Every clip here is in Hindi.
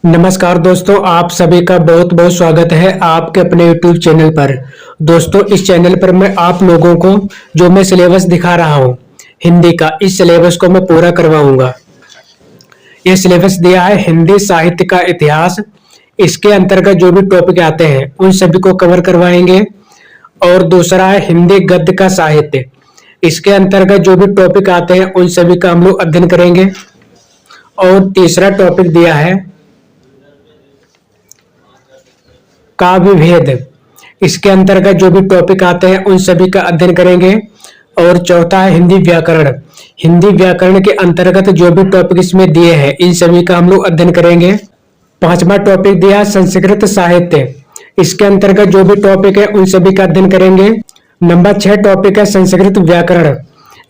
नमस्कार दोस्तों, आप सभी का बहुत बहुत स्वागत है आपके अपने YouTube चैनल पर। दोस्तों, इस चैनल पर मैं आप लोगों को जो मैं सिलेबस दिखा रहा हूँ हिंदी का, इस सिलेबस को मैं पूरा करवाऊंगा। ये सिलेबस दिया है हिंदी साहित्य का इतिहास। इसके अंतर्गत जो भी टॉपिक आते हैं उन सभी को कवर करवाएंगे। और दूसरा है हिंदी गद्य का साहित्य। इसके अंतर्गत जो भी टॉपिक आते हैं उन सभी का हम लोग अध्ययन करेंगे। और तीसरा टॉपिक दिया है काव्य भेद। इसके अंतर्गत जो भी टॉपिक आते हैं उन सभी का अध्ययन करेंगे। और चौथा है हिंदी व्याकरण। हिंदी व्याकरण के अंतर्गत जो भी टॉपिक इसमें दिए हैं इन सभी का हम लोग अध्ययन करेंगे। पांचवा टॉपिक दिया संस्कृत साहित्य। इसके अंतर्गत जो भी टॉपिक है उन सभी का अध्ययन करेंगे। नंबर 6 टॉपिक है संस्कृत व्याकरण।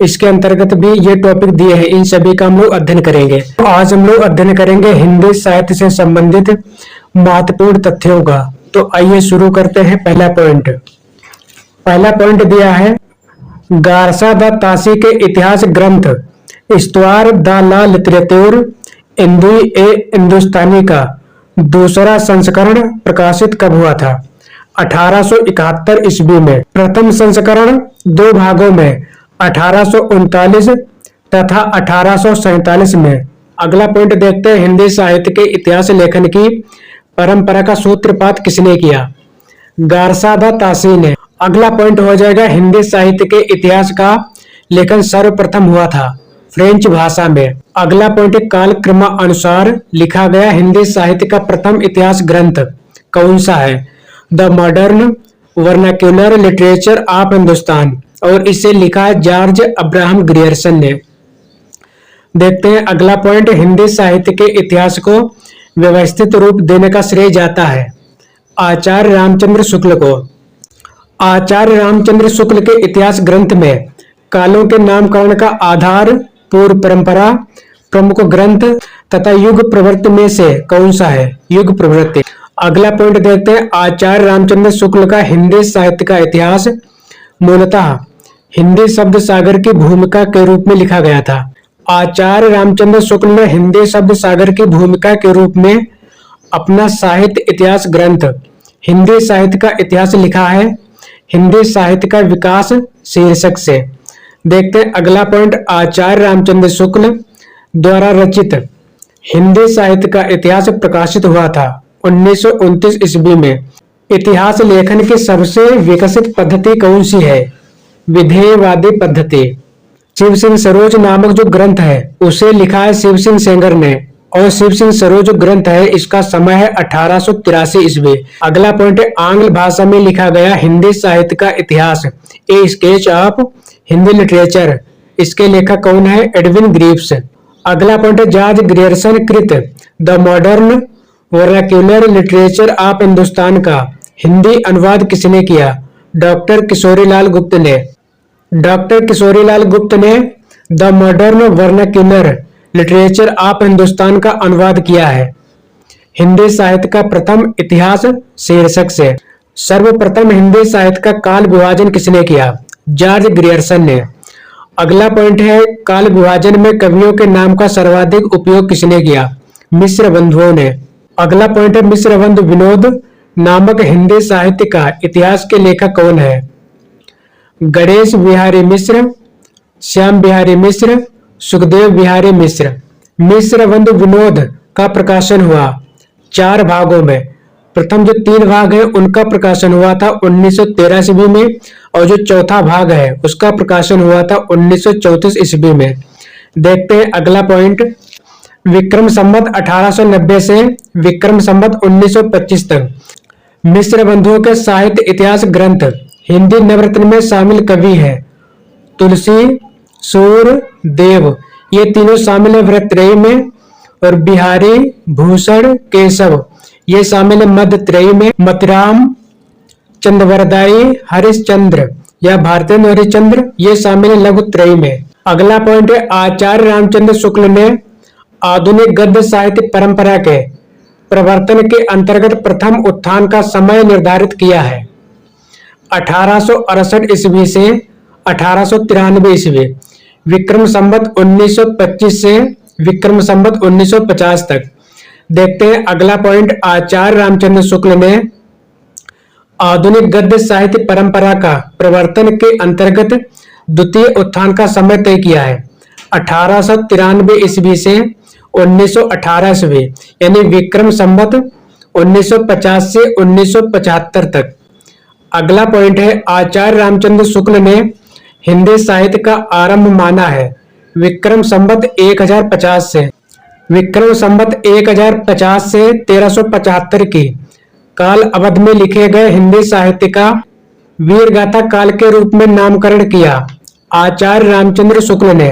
इसके अंतर्गत भी ये टॉपिक दिए हैं, इन सभी का हम लोग अध्ययन करेंगे। तो आज हम लोग अध्ययन करेंगे हिंदी साहित्य से संबंधित महत्वपूर्ण तथ्यों का। तो आइए शुरू करते हैं। पहला पॉइंट दिया है गारसा द तासी के इतिहास ग्रंथ इस्तवार द ला लिटरेचर हिंदुस्तानी का दूसरा संस्करण प्रकाशित कब हुआ था? 1871 ईस्वी में। प्रथम संस्करण 2 भागों में 1839 तथा 1847 में। अगला पॉइंट देखते हैं हिंदी साहित्य के इतिहास लेखन की परंपरा का सूत्रपात किसने किया? गारसा द तासी ने। अगला पॉइंट हो जाएगा हिंदी साहित्य के इतिहास का लेखन सर्वप्रथम हुआ था फ्रेंच भाषा में। अगला पॉइंट कालक्रमानुसार लिखा गया हिंदी साहित्य का प्रथम इतिहास ग्रंथ कौन सा है? The modern vernacular literature of Hindustan. और इसे लिखा है जॉर्ज अब्राहम ग्रियर्सन ने। देखते हैं अगला पॉइंट हिंदी साहित्य के इतिहास को व्यवस्थित रूप देने का श्रेय जाता है आचार्य रामचंद्र शुक्ल को। आचार्य रामचंद्र शुक्ल के इतिहास ग्रंथ में कालों के नामकरण का आधार पूर्व परंपरा, प्रमुख ग्रंथ तथा युग प्रवृत्ति में से कौन सा है? युग प्रवृत्ति। अगला पॉइंट देखते हैं आचार्य रामचंद्र शुक्ल का हिंदी साहित्य का इतिहास मूलतः हिंदी शब्द सागर की भूमिका के रूप में लिखा गया था। आचार्य रामचंद्र शुक्ल ने हिंदी शब्द सागर की भूमिका के रूप में अपना साहित्य इतिहास ग्रंथ हिंदी साहित्य का इतिहास लिखा है हिंदी साहित्य का विकास शीर्षक से। देखते हैं अगला पॉइंट आचार्य रामचंद्र शुक्ल द्वारा रचित हिंदी साहित्य का इतिहास प्रकाशित हुआ था 1929 ईस्वी में। इतिहास लेखन की सबसे विकसित पद्धति कौन सी है? विधेयवादी पद्धति। शिव सिंह सरोज नामक जो ग्रंथ है उसे लिखा है शिव सिंह सेंगर ने। और शिव सिंह सरोज जो ग्रंथ है इसका समय है 1883 ईस्वी। अगला पॉइंट है आंग्ल भाषा में लिखा गया हिंदी साहित्य का इतिहास ए स्केच ऑफ हिंदी लिटरेचर। इसके लेखक कौन है? Edwin Greaves. अगला पॉइंट है जॉर्ज ग्रियर्सन कृत the modern vernacular literature of Hindustan का हिंदी अनुवाद किसने किया? डॉक्टर किशोरीलाल गुप्त ने। डॉक्टर किशोरीलाल गुप्त ने the modern vernacular literature of Hindustan का अनुवाद किया है हिंदी साहित्य का प्रथम इतिहास शीर्षक से। सर्वप्रथम हिंदी साहित्य का काल विभाजन किसने किया? जॉर्ज ग्रियर्सन ने। अगला पॉइंट है काल विभाजन में कवियों के नाम का सर्वाधिक उपयोग किसने किया? मिश्र बंधुओं ने। अगला पॉइंट है मिश्र बंधु विनोद नामक हिंदी साहित्य का इतिहास के लेखक कौन है? गणेश बिहारी मिश्र, श्याम बिहारी मिश्र, सुखदेव बिहारी मिश्र। मिश्र बंधु विनोद का प्रकाशन हुआ 4 भागों में। प्रथम जो 3 भाग है उनका प्रकाशन हुआ था 1913 ईस्वी में। और जो चौथा भाग है उसका प्रकाशन हुआ था 1934 ईस्वी में। देखते हैं अगला पॉइंट विक्रम संवत 1890 से विक्रम संवत 1925 तक मिश्र बंधुओं के साहित्य इतिहास ग्रंथ हिंदी नवरत्न में शामिल कवि हैं तुलसी, सूर, देव। ये तीनों शामिल है वृत्तत्रयी में। और बिहारी, भूषण, केशव ये शामिल है मध्यत्रयी में। मतिराम, चंद्रवरदाई, हरिश्चंद्र या भारतेंद्र हरिश्चंद्र ये शामिल है लघुत्रयी में। अगला पॉइंट है आचार्य रामचंद्र शुक्ल ने आधुनिक गद्य साहित्य परंपरा के प्रवर्तन के अंतर्गत प्रथम उत्थान का समय निर्धारित किया है 1868 ईस्वी से 1893 ईस्वी। विक्रम संवत 1925 से विक्रम संवत 1950 तक। देखते हैं अगला पॉइंट। आचार्य रामचंद्र शुक्ल ने आधुनिक गद्य साहित्य परंपरा का प्रवर्तन के अंतर्गत द्वितीय उत्थान का समय तय किया है। 1893 ईस्वी से 1918 ईस्वी, यानी विक्रम संवत 1950 से 1975 तक। अगला पॉइंट है, आचार्य रामचंद्र शुक्ल ने हिंदी साहित्य का आरंभ माना है विक्रम संवत 1050 से। विक्रम संवत 1050 से 1375 की काल अवधि में लिखे गए हिंदी साहित्य का वीर गाथा काल के रूप में नामकरण किया आचार्य रामचंद्र शुक्ल ने।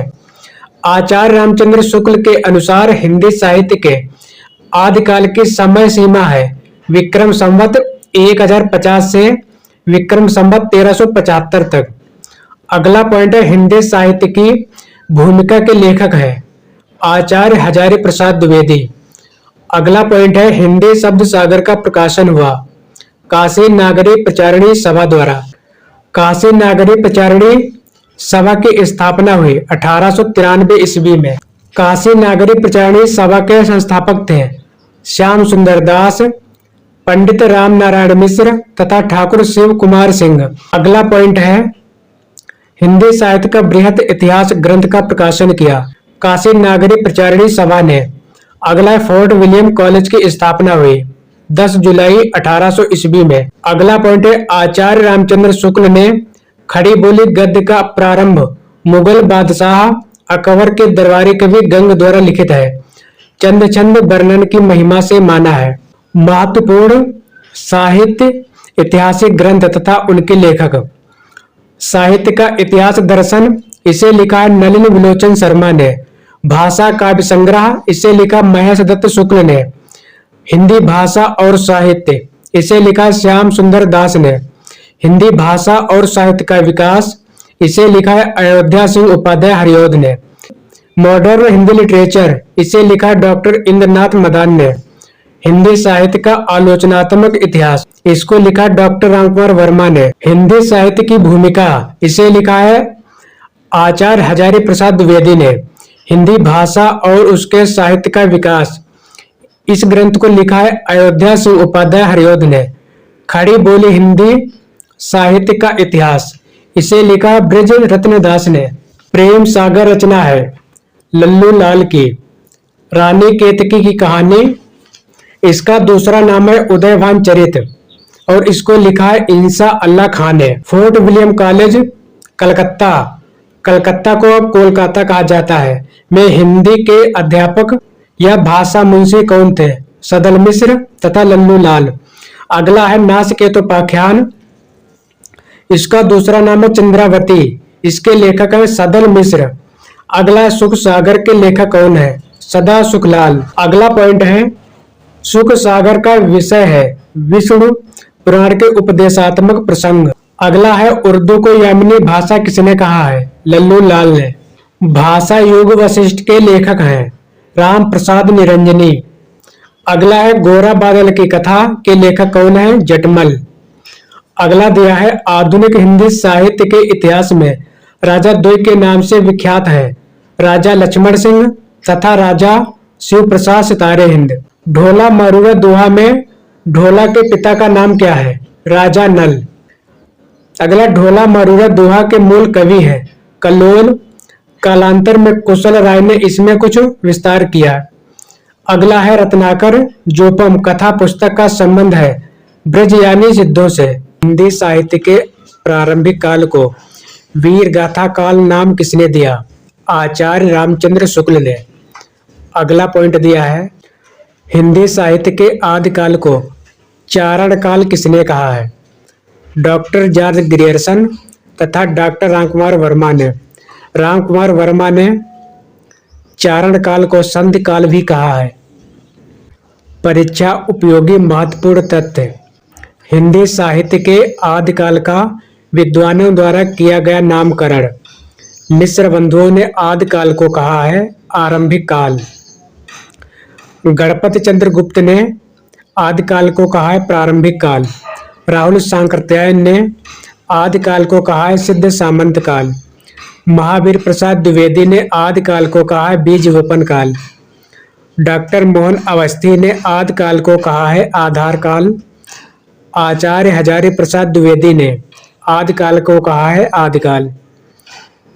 आचार्य रामचंद्र शुक्ल के अनुसार हिंदी साहित्य के आदिकाल की समय सीमा है विक्रम संवत 1050 से विक्रम संवत 1375 तक। अगला पॉइंट है, हिंदी साहित्य की भूमिका के लेखक है आचार्य हजारी प्रसाद द्विवेदी। अगला पॉइंट है, हिंदी शब्द सागर का प्रकाशन हुआ काशी नागरी प्रचारणी सभा द्वारा। काशी नागरी प्रचारणी सभा की स्थापना हुई 1893 ईस्वी में। काशी नागरी प्रचारणी सभा के संस्थापक थे श्याम सुंदर दास, पंडित राम नारायण मिश्र तथा ठाकुर शिव कुमार सिंह। अगला पॉइंट है, हिंदी साहित्य का बृहत इतिहास ग्रंथ का प्रकाशन किया काशी नागरी प्रचारणी सभा ने। अगला फोर्ट विलियम कॉलेज की स्थापना हुई 10 जुलाई 1800 ईस्वी में। अगला पॉइंट है, आचार्य रामचंद्र शुक्ल ने खड़ी बोली गद्य का प्रारंभ मुगल बादशाह अकबर के दरबारी कवि गंग द्वारा लिखित है चंद छंद वर्णन की महिमा से माना है। महत्वपूर्ण साहित्य ऐतिहासिक ग्रंथ तथा उनके लेखक। साहित्य का इतिहास दर्शन, इसे लिखा है नलिन विलोचन शर्मा ने। भाषा काव्य संग्रह, इसे लिखा महेश दत्त शुक्ल ने। हिंदी भाषा और साहित्य, इसे लिखा श्याम सुंदर दास ने। हिंदी भाषा और साहित्य का विकास, इसे लिखा है अयोध्या सिंह उपाध्याय हरिऔध ने। मॉडर्न हिंदी लिटरेचर, इसे लिखा डॉक्टर इंद्रनाथ मदान ने। हिंदी साहित्य का आलोचनात्मक इतिहास, इसको लिखा डॉक्टर रामकुमार वर्मा ने। हिंदी साहित्य की भूमिका, इसे लिखा है आचार्य हजारी प्रसाद द्विवेदी ने। हिंदी भाषा और उसके साहित्य का विकास, इस ग्रंथ को लिखा है अयोध्या सिंह उपाध्याय हरिऔध ने। खड़ी बोली हिंदी साहित्य का इतिहास, इसे लिखा ब्रज रत्न दास ने। प्रेम सागर रचना है लल्लू लाल की। रानी केतकी की कहानी, इसका दूसरा नाम है उदयभान चरित और इसको लिखा है इंसा अल्लाह खान ने। Fort William college Calcutta, Calcutta को अब कोलकाता कहा जाता है, में हिंदी के अध्यापक या भाषा मुंशी कौन थे? सदल मिश्र तथा लल्लू लाल। अगला है नासकेतोपाख्यान, इसका दूसरा नाम है चंद्रावती, इसके लेखक है सदल मिश्र। अगला है सुख सागर के लेखक कौन है? सदा सुखलाल। अगला पॉइंट है, सुख सागर का विषय है विष्णु पुराण के उपदेशात्मक प्रसंग। अगला है उर्दू को यामिनी भाषा किसने कहा है? लल्लू लाल ने। भाषा युग वशिष्ठ के लेखक हैं राम प्रसाद निरंजनी। अगला है गोरा बादल की कथा के लेखक कौन है? जटमल। अगला दिया है आधुनिक हिंदी साहित्य के इतिहास में राजा द्वय के नाम से विख्यात है राजा लक्ष्मण सिंह तथा राजा शिव प्रसाद सितारे हिंद। ढोला मरुआ दोहा में ढोला के पिता का नाम क्या है? राजा नल। अगला ढोला मरुआ दोहा के मूल कवि है कल्लोल। कालांतर में कुशल राय ने इसमें कुछ विस्तार किया। अगला है रत्नाकर जोपम कथा पुस्तक का संबंध है ब्रज यानी सिद्धों से। हिंदी साहित्य के प्रारंभिक काल को वीर गाथा काल नाम किसने दिया? आचार्य रामचंद्र शुक्ल ने। अगला पॉइंट दिया है हिंदी साहित्य के आदिकाल को चारण काल किसने कहा है? डॉक्टर जॉर्ज ग्रियर्सन तथा डॉक्टर रामकुमार वर्मा ने। रामकुमार वर्मा ने चारण काल को संधि काल भी कहा है। परीक्षा उपयोगी महत्वपूर्ण तथ्य। हिंदी साहित्य के आदिकाल का विद्वानों द्वारा किया गया नामकरण। मिश्र बंधुओं ने आदिकाल को कहा है आरंभिक काल। गणपति चंद्र गुप्त ने आदिकाल को कहा है प्रारंभिक काल। राहुल सांकृत्यायन ने आदिकाल को कहा है सिद्ध सामंत काल। महावीर प्रसाद द्विवेदी ने आदिकाल को कहा है बीज वपन काल। डॉक्टर मोहन अवस्थी ने आदिकाल को कहा है आधार काल। आचार्य हजारी प्रसाद द्विवेदी ने आदिकाल को कहा है आदिकाल।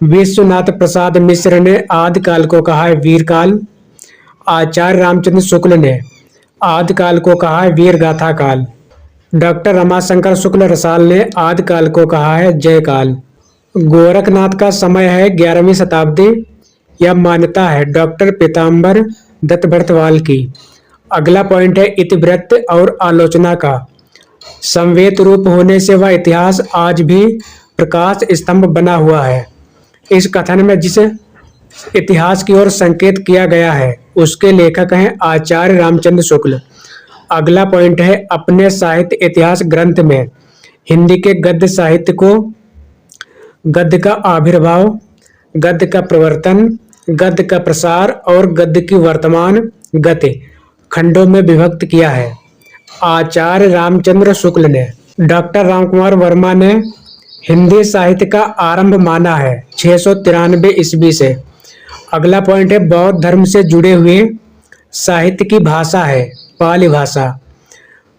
विश्वनाथ प्रसाद मिश्र ने आदिकाल को कहा है वीरकाल। आचार्य रामचंद्र शुक्ल ने आदिकाल को कहा है वीरगाथा काल। डॉक्टर रमाशंकर शुक्ल रसाल ने आदिकाल को कहा है जयकाल। गोरखनाथ का समय है 11वीं शताब्दी। यह मान्यता है डॉक्टर पीताम्बर दत्त भरतवाल की। अगला पॉइंट है इतिवृत्त और आलोचना का संवेद रूप होने से वह इतिहास आज भी प्रकाश स्तंभ बना हुआ है। इस कथन में जिस इतिहास की ओर संकेत किया गया है उसके लेखक हैं आचार्य रामचंद्र शुक्ल। अगला पॉइंट है अपने साहित्य इतिहास ग्रंथ में हिंदी के गद्य साहित्य को गद्य का आविर्भाव, गद्य का प्रवर्तन, गद्य का प्रसार और गद्य की वर्तमान गति खंडों में विभक्त किया है आचार्य रामचंद्र शुक्ल ने। डॉक्टर रामकुमार वर्मा ने हिंदी साहित्य का आरंभ माना है 693 ईस्वी से। अगला पॉइंट है बौद्ध धर्म से जुड़े हुए साहित्य की भाषा है पाली भाषा।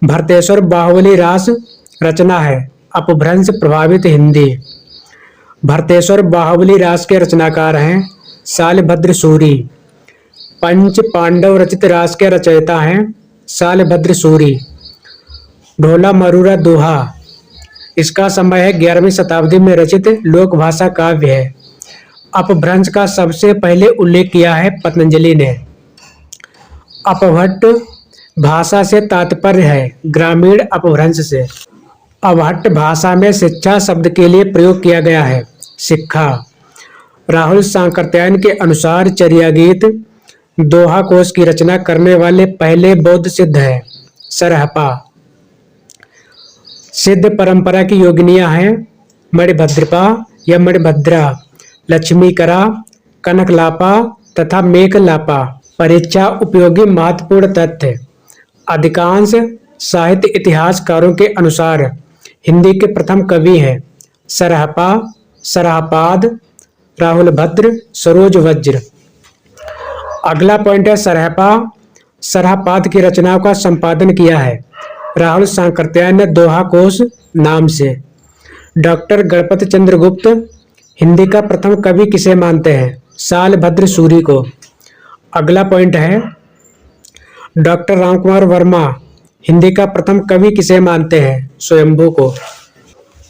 भरतेश्वर बाहुबली रास रचना है अपभ्रंश प्रभावित हिंदी। भरतेश्वर बाहुबली रास के रचनाकार हैं शालभद्र सूरी। पंच पांडव रचित रास के रचयिता हैं शालभद्र सूरी। ढोला मरूरा दोहा इसका समय है 11वीं शताब्दी में रचित लोक भाषा काव्य है। अपभ्रंश का सबसे पहले उल्लेख किया है पतंजलि ने। अपभट्ट भाषा से तात्पर्य है ग्रामीण अपभ्रंश से। अभट्ट भाषा में शिक्षा शब्द के लिए प्रयोग किया गया है शिक्षा। राहुल सांकृत्यायन के अनुसार चर्या गीत दोहा कोश की रचना करने वाले पहले बौद्ध सिद्ध है सरहपा। सिद्ध परंपरा की योगिनियां हैं मणिभद्रपा या मणिभद्रा, लक्ष्मीकरा, कनकलापा तथा मेघलापा। परीक्षा उपयोगी महत्वपूर्ण तथ्य अधिकांश साहित्य इतिहासकारों के अनुसार हिंदी के प्रथम कवि हैं सरहपा, सरहपाद, राहुल भद्र, सरोज वज्र। अगला पॉइंट है सरहपा सरहपाद की रचनाओं का संपादन किया है राहुल सांकृत्यायन ने दोहा कोश नाम से। डॉक्टर गणपत चंद्र गुप्त हिंदी का प्रथम कवि किसे मानते हैं शालभद्र सूरी को। अगला पॉइंट है डॉक्टर रामकुमार वर्मा हिंदी का प्रथम कवि किसे मानते हैं स्वयंभू को।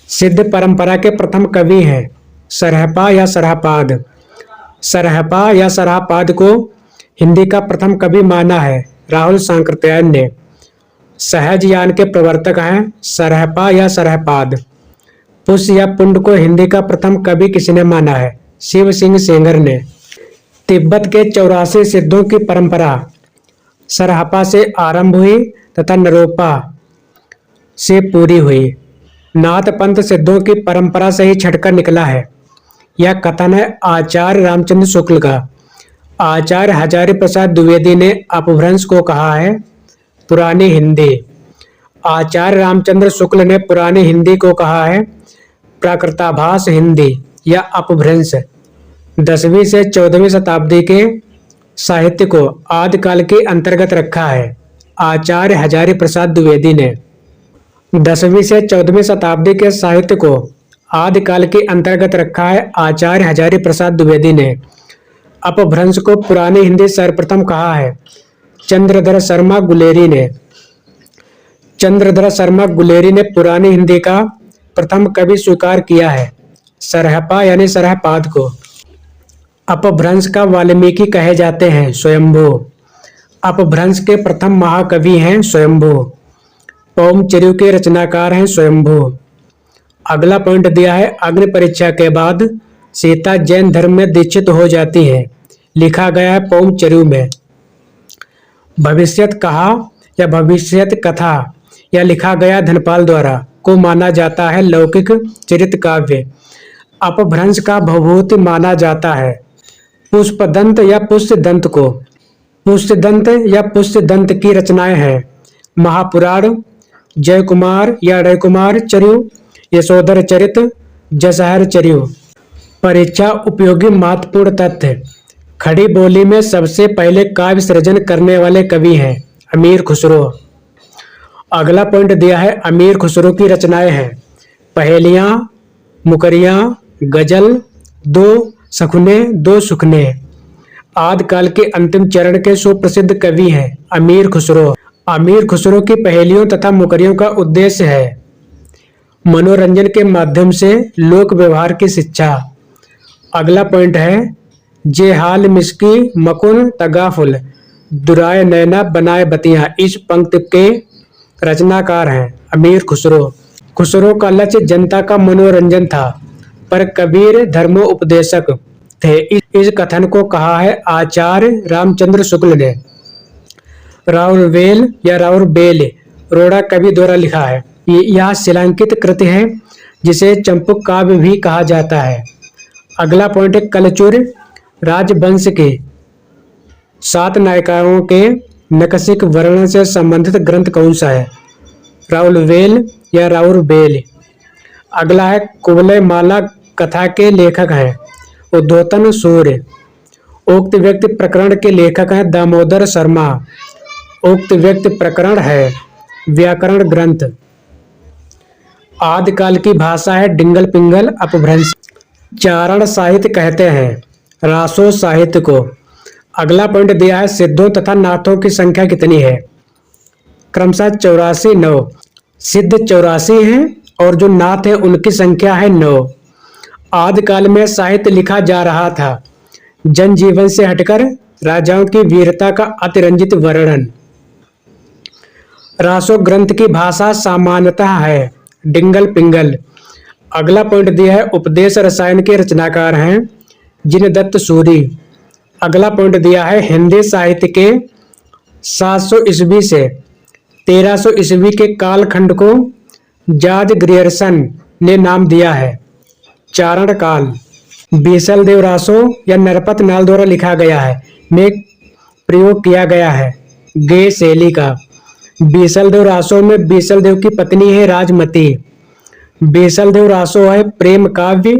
सिद्ध परंपरा के प्रथम कवि हैं सरहपा या सरहपाद। सरहपा या सरहपाद को हिंदी का प्रथम कवि माना है राहुल सांकृत्यायन ने। सहज यान के प्रवर्तक हैं सरहपा या सरहपाद। पुष्य या पुंड को हिंदी का प्रथम कवि किसने माना है शिव सिंह सेंगर ने। तिब्बत के 84 सिद्धों की परंपरा सरहपा से आरंभ हुई तथा नरोपा से पूरी हुई। नाथ पंथ सिद्धों की परंपरा से ही छटकर निकला है। यह कथन है आचार्य रामचंद्र शुक्ल का। आचार्य हजारी प्रसाद द्विवेदी ने अपभ्रंश को कहा है पुरानी हिंदी। आचार्य रामचंद्र शुक्ल ने पुरानी हिंदी को कहा है प्राकृताभास हिंदी या अपभ्रंश। 10वीं से 14वीं शताब्दी के साहित्य को आदिकाल के अंतर्गत रखा है आचार्य हजारी प्रसाद द्विवेदी ने। 10वीं से 14वीं शताब्दी के साहित्य को आदिकाल के अंतर्गत रखा है आचार्य हजारी प्रसाद द्विवेदी ने। अपभ्रंश को पुरानी हिंदी सर्वप्रथम कहा है चंद्रधर शर्मा गुलेरी ने। चंद्रधर शर्मा गुलेरी ने पुरानी हिंदी का प्रथम कवि स्वीकार किया है सरहपा यानी सरहपाद को। अपभ्रंश का वाल्मीकि कहे जाते हैं स्वयंभू। अपभ्रंश के प्रथम महाकवि हैं स्वयंभू। पौमचर्यु के रचनाकार हैं स्वयंभू। अगला पॉइंट दिया है अग्नि परीक्षा के बाद सीता जैन धर्म में दीक्षित हो जाती है। लिखा गया है पौमचर्यु में। भविष्यत कहा या भविष्यत कथा या लिखा गया धनपाल द्वारा को माना जाता है लौकिक चरित्र काव्य। अपभ्रंश का भवभूति माना जाता है पुष्पदंत या पुष्यदंत को। पुष्यदंत या पुष्यदंत की रचनाएं हैं महापुराण, जय कुमार या रय कुमार चर्यु, यशोधर चरित, जसहर चर्यु। परीक्षा उपयोगी महत्वपूर्ण तथ्य खड़ी बोली में सबसे पहले काव्य सृजन करने वाले कवि हैं अमीर खुसरो। अगला पॉइंट दिया है अमीर खुसरो की रचनाएं हैं पहेलियां, मुकरियां, गजल, दो सखुने, दो सुखने। आदिकाल के अंतिम चरण के सुप्रसिद्ध कवि हैं अमीर खुसरो। अमीर खुसरो की पहेलियों तथा मुकरियों का उद्देश्य है मनोरंजन के माध्यम से लोक व्यवहार की शिक्षा। अगला पॉइंट है जे हाल मिस्की मकुन तगाफुल दुराय नैना बनाए बतियां। इस पंक्ति के रचनाकार हैं अमीर खुसरो। खुसरो का लक्ष्य जनता का मनोरंजन था पर कबीर धर्मोपदेशक थे। इस कथन को कहा है आचार्य रामचंद्र शुक्ल ने। राउरवेल या राउरबेल रोड़ा कवि द्वारा लिखा है। यह शिलांकित कृति है जिसे चंपक काव्य भी कहा जाता है। अगला पॉइंट है कलचुर राजवंश के 7 नायिकाओं के नकशिक वर्णन से संबंधित ग्रंथ कौन सा है? राउरवेल या राउरबेल। अगला है कुवलय माला कथा के लेखक हैं उद्योतन सूर्य। उक्त व्यक्ति प्रकरण के लेखक हैं दामोदर शर्मा। उक्त व्यक्ति प्रकरण है व्याकरण ग्रंथ। आदिकाल की भाषा है डिंगल पिंगल अपभ्रंश। चारण साहित्य कहते हैं रासो साहित्य को। अगला पॉइंट दिया है सिद्धों तथा नाथों की संख्या कितनी है? क्रमशः 84 9। सिद्ध 84 हैं और जो नाथ हैं उनकी संख्या है 9। आदिकाल में साहित्य लिखा जा रहा था जनजीवन से हटकर राजाओं की वीरता का अतिरंजित वर्णन। रासो ग्रंथ की भाषा सामान्यतः है डिंगल पिंगल। अगला पॉइंट दिया है उपदेश रसायन के रचनाकार हैं जिनदत्त सूरी। अगला पॉइंट दिया है हिंदी साहित्य के 700 ईस्वी से 1300 ईस्वी के कालखंड को जॉर्ज ग्रियर्सन ने नाम दिया है चारण काल। बीसल देव रासो या नरपत नाल द्वारा लिखा गया है में प्रयोग किया गया है गे शैली का। बीसल देव रासो में बीसल देव की पत्नी है राजमती। बीसल देव रासो है प्रेम काव्य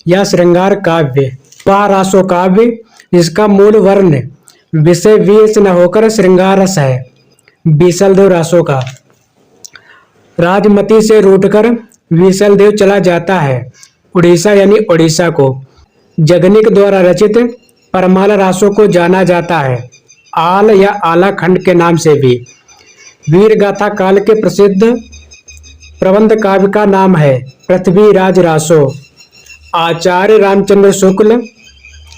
या श्रृंगार काव्य। वह रासो काव्य जिसका मूल वर्ण विषय वीर न होकर श्रृंगार रस है बीसल देव रासो का। राजमती से रूठकर बीसल देव चला जाता है उड़ीसा यानी ओडिशा को। जगनिक द्वारा रचित परमाला रासो को जाना जाता है आल या आला खंड के नाम से भी। वीर गाथा काल के प्रसिद्ध प्रबंध काव्य का नाम है पृथ्वीराज रासो। आचार्य रामचंद्र शुक्ल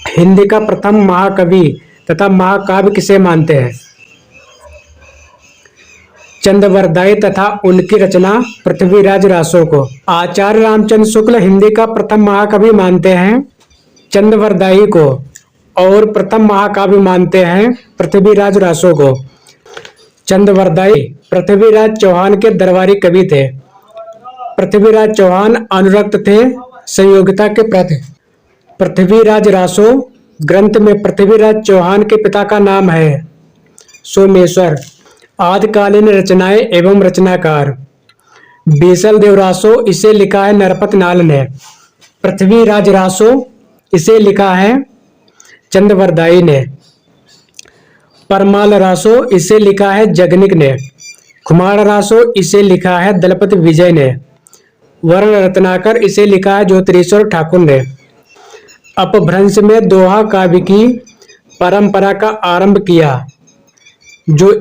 हिंदी का प्रथम महाकवि तथा महाकाव्य किसे मानते हैं? चंद्रवरदाई तथा उनकी रचना पृथ्वीराज रासो को। आचार्य रामचंद्र शुक्ल हिंदी का प्रथम महाकवि मानते हैं चंद्रवरदाई को और प्रथम महाकाव्य मानते हैं पृथ्वीराज रासो को। चंद्रवरदाई पृथ्वीराज चौहान के दरबारी कवि थे। पृथ्वीराज चौहान अनुरक्त थे संयोगिता के प्रति। पृथ्वीराज रासो ग्रंथ में पृथ्वीराज चौहान के पिता का नाम है सोमेश्वर। आदिकालीन रचनाएं एवं रचनाकार बीसल देव रासो इसे लिखा है नरपत नाल ने। पृथ्वीराज रासो इसे लिखा है चंद्रवरदाई ने। परमाल रासो इसे लिखा है जगनिक ने। खुमार रासो इसे लिखा है दलपति विजय ने। वर्ण रत्नाकर इसे लिखा है ज्योतिरीश्वर ठाकुर ने। अपभ्रंश में दोहा काव्य की परंपरा का आरंभ किया जो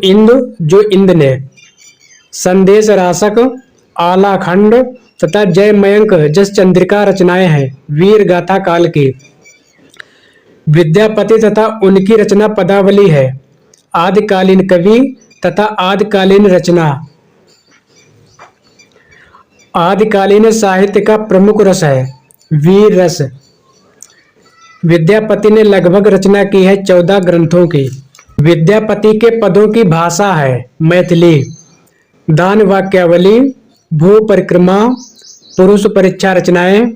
इंद ने। संदेश रासक आलाखंड तथा जय मयंक जस चंद्रिका रचनाएं हैं वीर गाथा काल की। विद्यापति तथा उनकी रचना पदावली है आदिकालीन कवि तथा आदिकालीन रचना। आदिकालीन साहित्य का प्रमुख रस है वीर रस। विद्यापति ने लगभग रचना की है 14 ग्रंथों की। विद्यापति के पदों की भाषा है मैथिली। दान वाक्यावली, भू परिक्रमा, पुरुष परीक्षा रचनाएं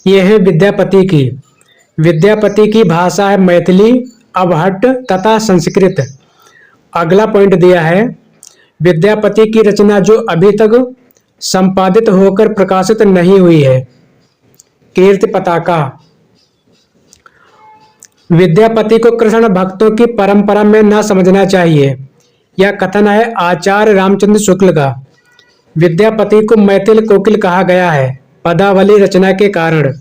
ये हैं विद्यापति की। विद्यापति की भाषा है मैथिली, अवहट्ट तथा संस्कृत। अगला पॉइंट दिया है विद्यापति की रचना जो अभी तक संपादित होकर प्रकाशित नहीं हुई है कीर्ति पताका। विद्यापति को कृष्ण भक्तों की परंपरा में न समझना चाहिए। यह कथन है आचार्य रामचंद्र शुक्ल का। विद्यापति को मैथिल कोकिल कहा गया है पदावली रचना के कारण।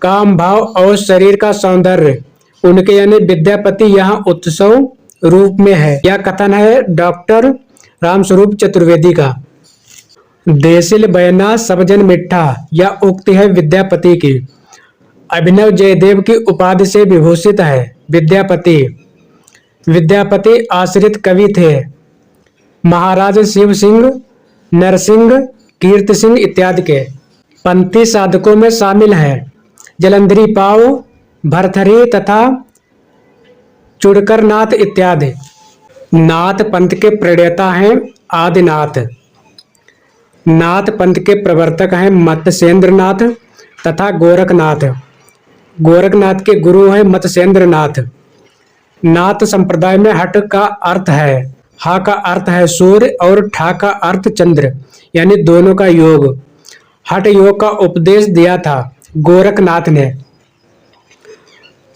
काम भाव और शरीर का सौंदर्य उनके यानी विद्यापति यहाँ उत्सव रूप में है। यह कथन है डॉक्टर रामस्वरूप चतुर्वेदी का। देसिल बयना सब जन मिठा, यह उक्ति है विद्यापति की। अभिनव जयदेव की उपाधि से विभूषित है विद्यापति। विद्यापति आश्रित कवि थे महाराज शिव सिंह, नरसिंह, कीर्ति सिंह इत्यादि के। पंथी साधकों में शामिल हैं जलंधरी पाव, भरथरी तथा चुड़कर नाथ इत्यादि। नाथ पंथ के प्रणेता हैं आदिनाथ। नाथ पंथ के प्रवर्तक हैं मत्स्येंद्र नाथ तथा गोरखनाथ। गोरखनाथ के गुरु हैं मत्स्येंद्र नाथ। नाथ संप्रदाय में हट का अर्थ है, हा का अर्थ है सूर्य और ठा का अर्थ चंद्र, यानी दोनों का योग। हठ योग का उपदेश दिया था गोरखनाथ ने।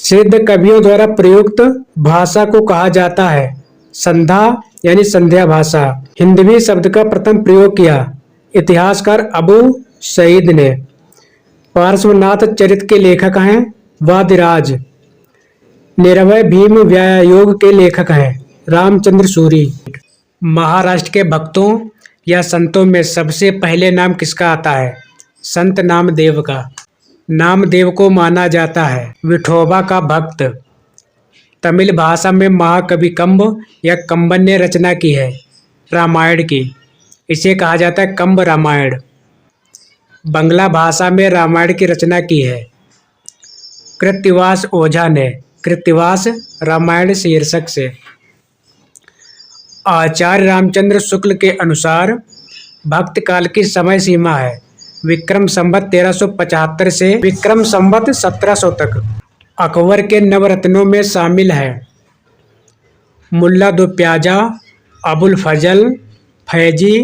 सिद्ध कवियों द्वारा प्रयुक्त भाषा को कहा जाता है संध्या यानी संध्या भाषा। हिंदवी शब्द का प्रथम प्रयोग किया इतिहासकार अबू सईद ने। पार्श्वनाथ चरित के लेखक हैं वादिराज। निरवय भीम व्यायोग के लेखक हैं रामचंद्र सूरी। महाराष्ट्र के भक्तों या संतों में सबसे पहले नाम किसका आता है? संत नामदेव का। नामदेव को माना जाता है विठोबा का भक्त। तमिल भाषा में महाकवि कंब या कंबन ने रचना की है रामायण की। इसे कहा जाता है कंब रामायण। बंगला भाषा में रामायण की रचना की है कृत्तिवास ओझा ने। कृत्तिवास रामायण शीर्षक से। आचार्य रामचंद्र शुक्ल के अनुसार भक्त काल की समय सीमा है विक्रम संवत 1375 से विक्रम संवत 1700 तक। अकबर के नवरत्नों में शामिल है मुल्ला दो प्याजा, अबुल फजल, फैजी,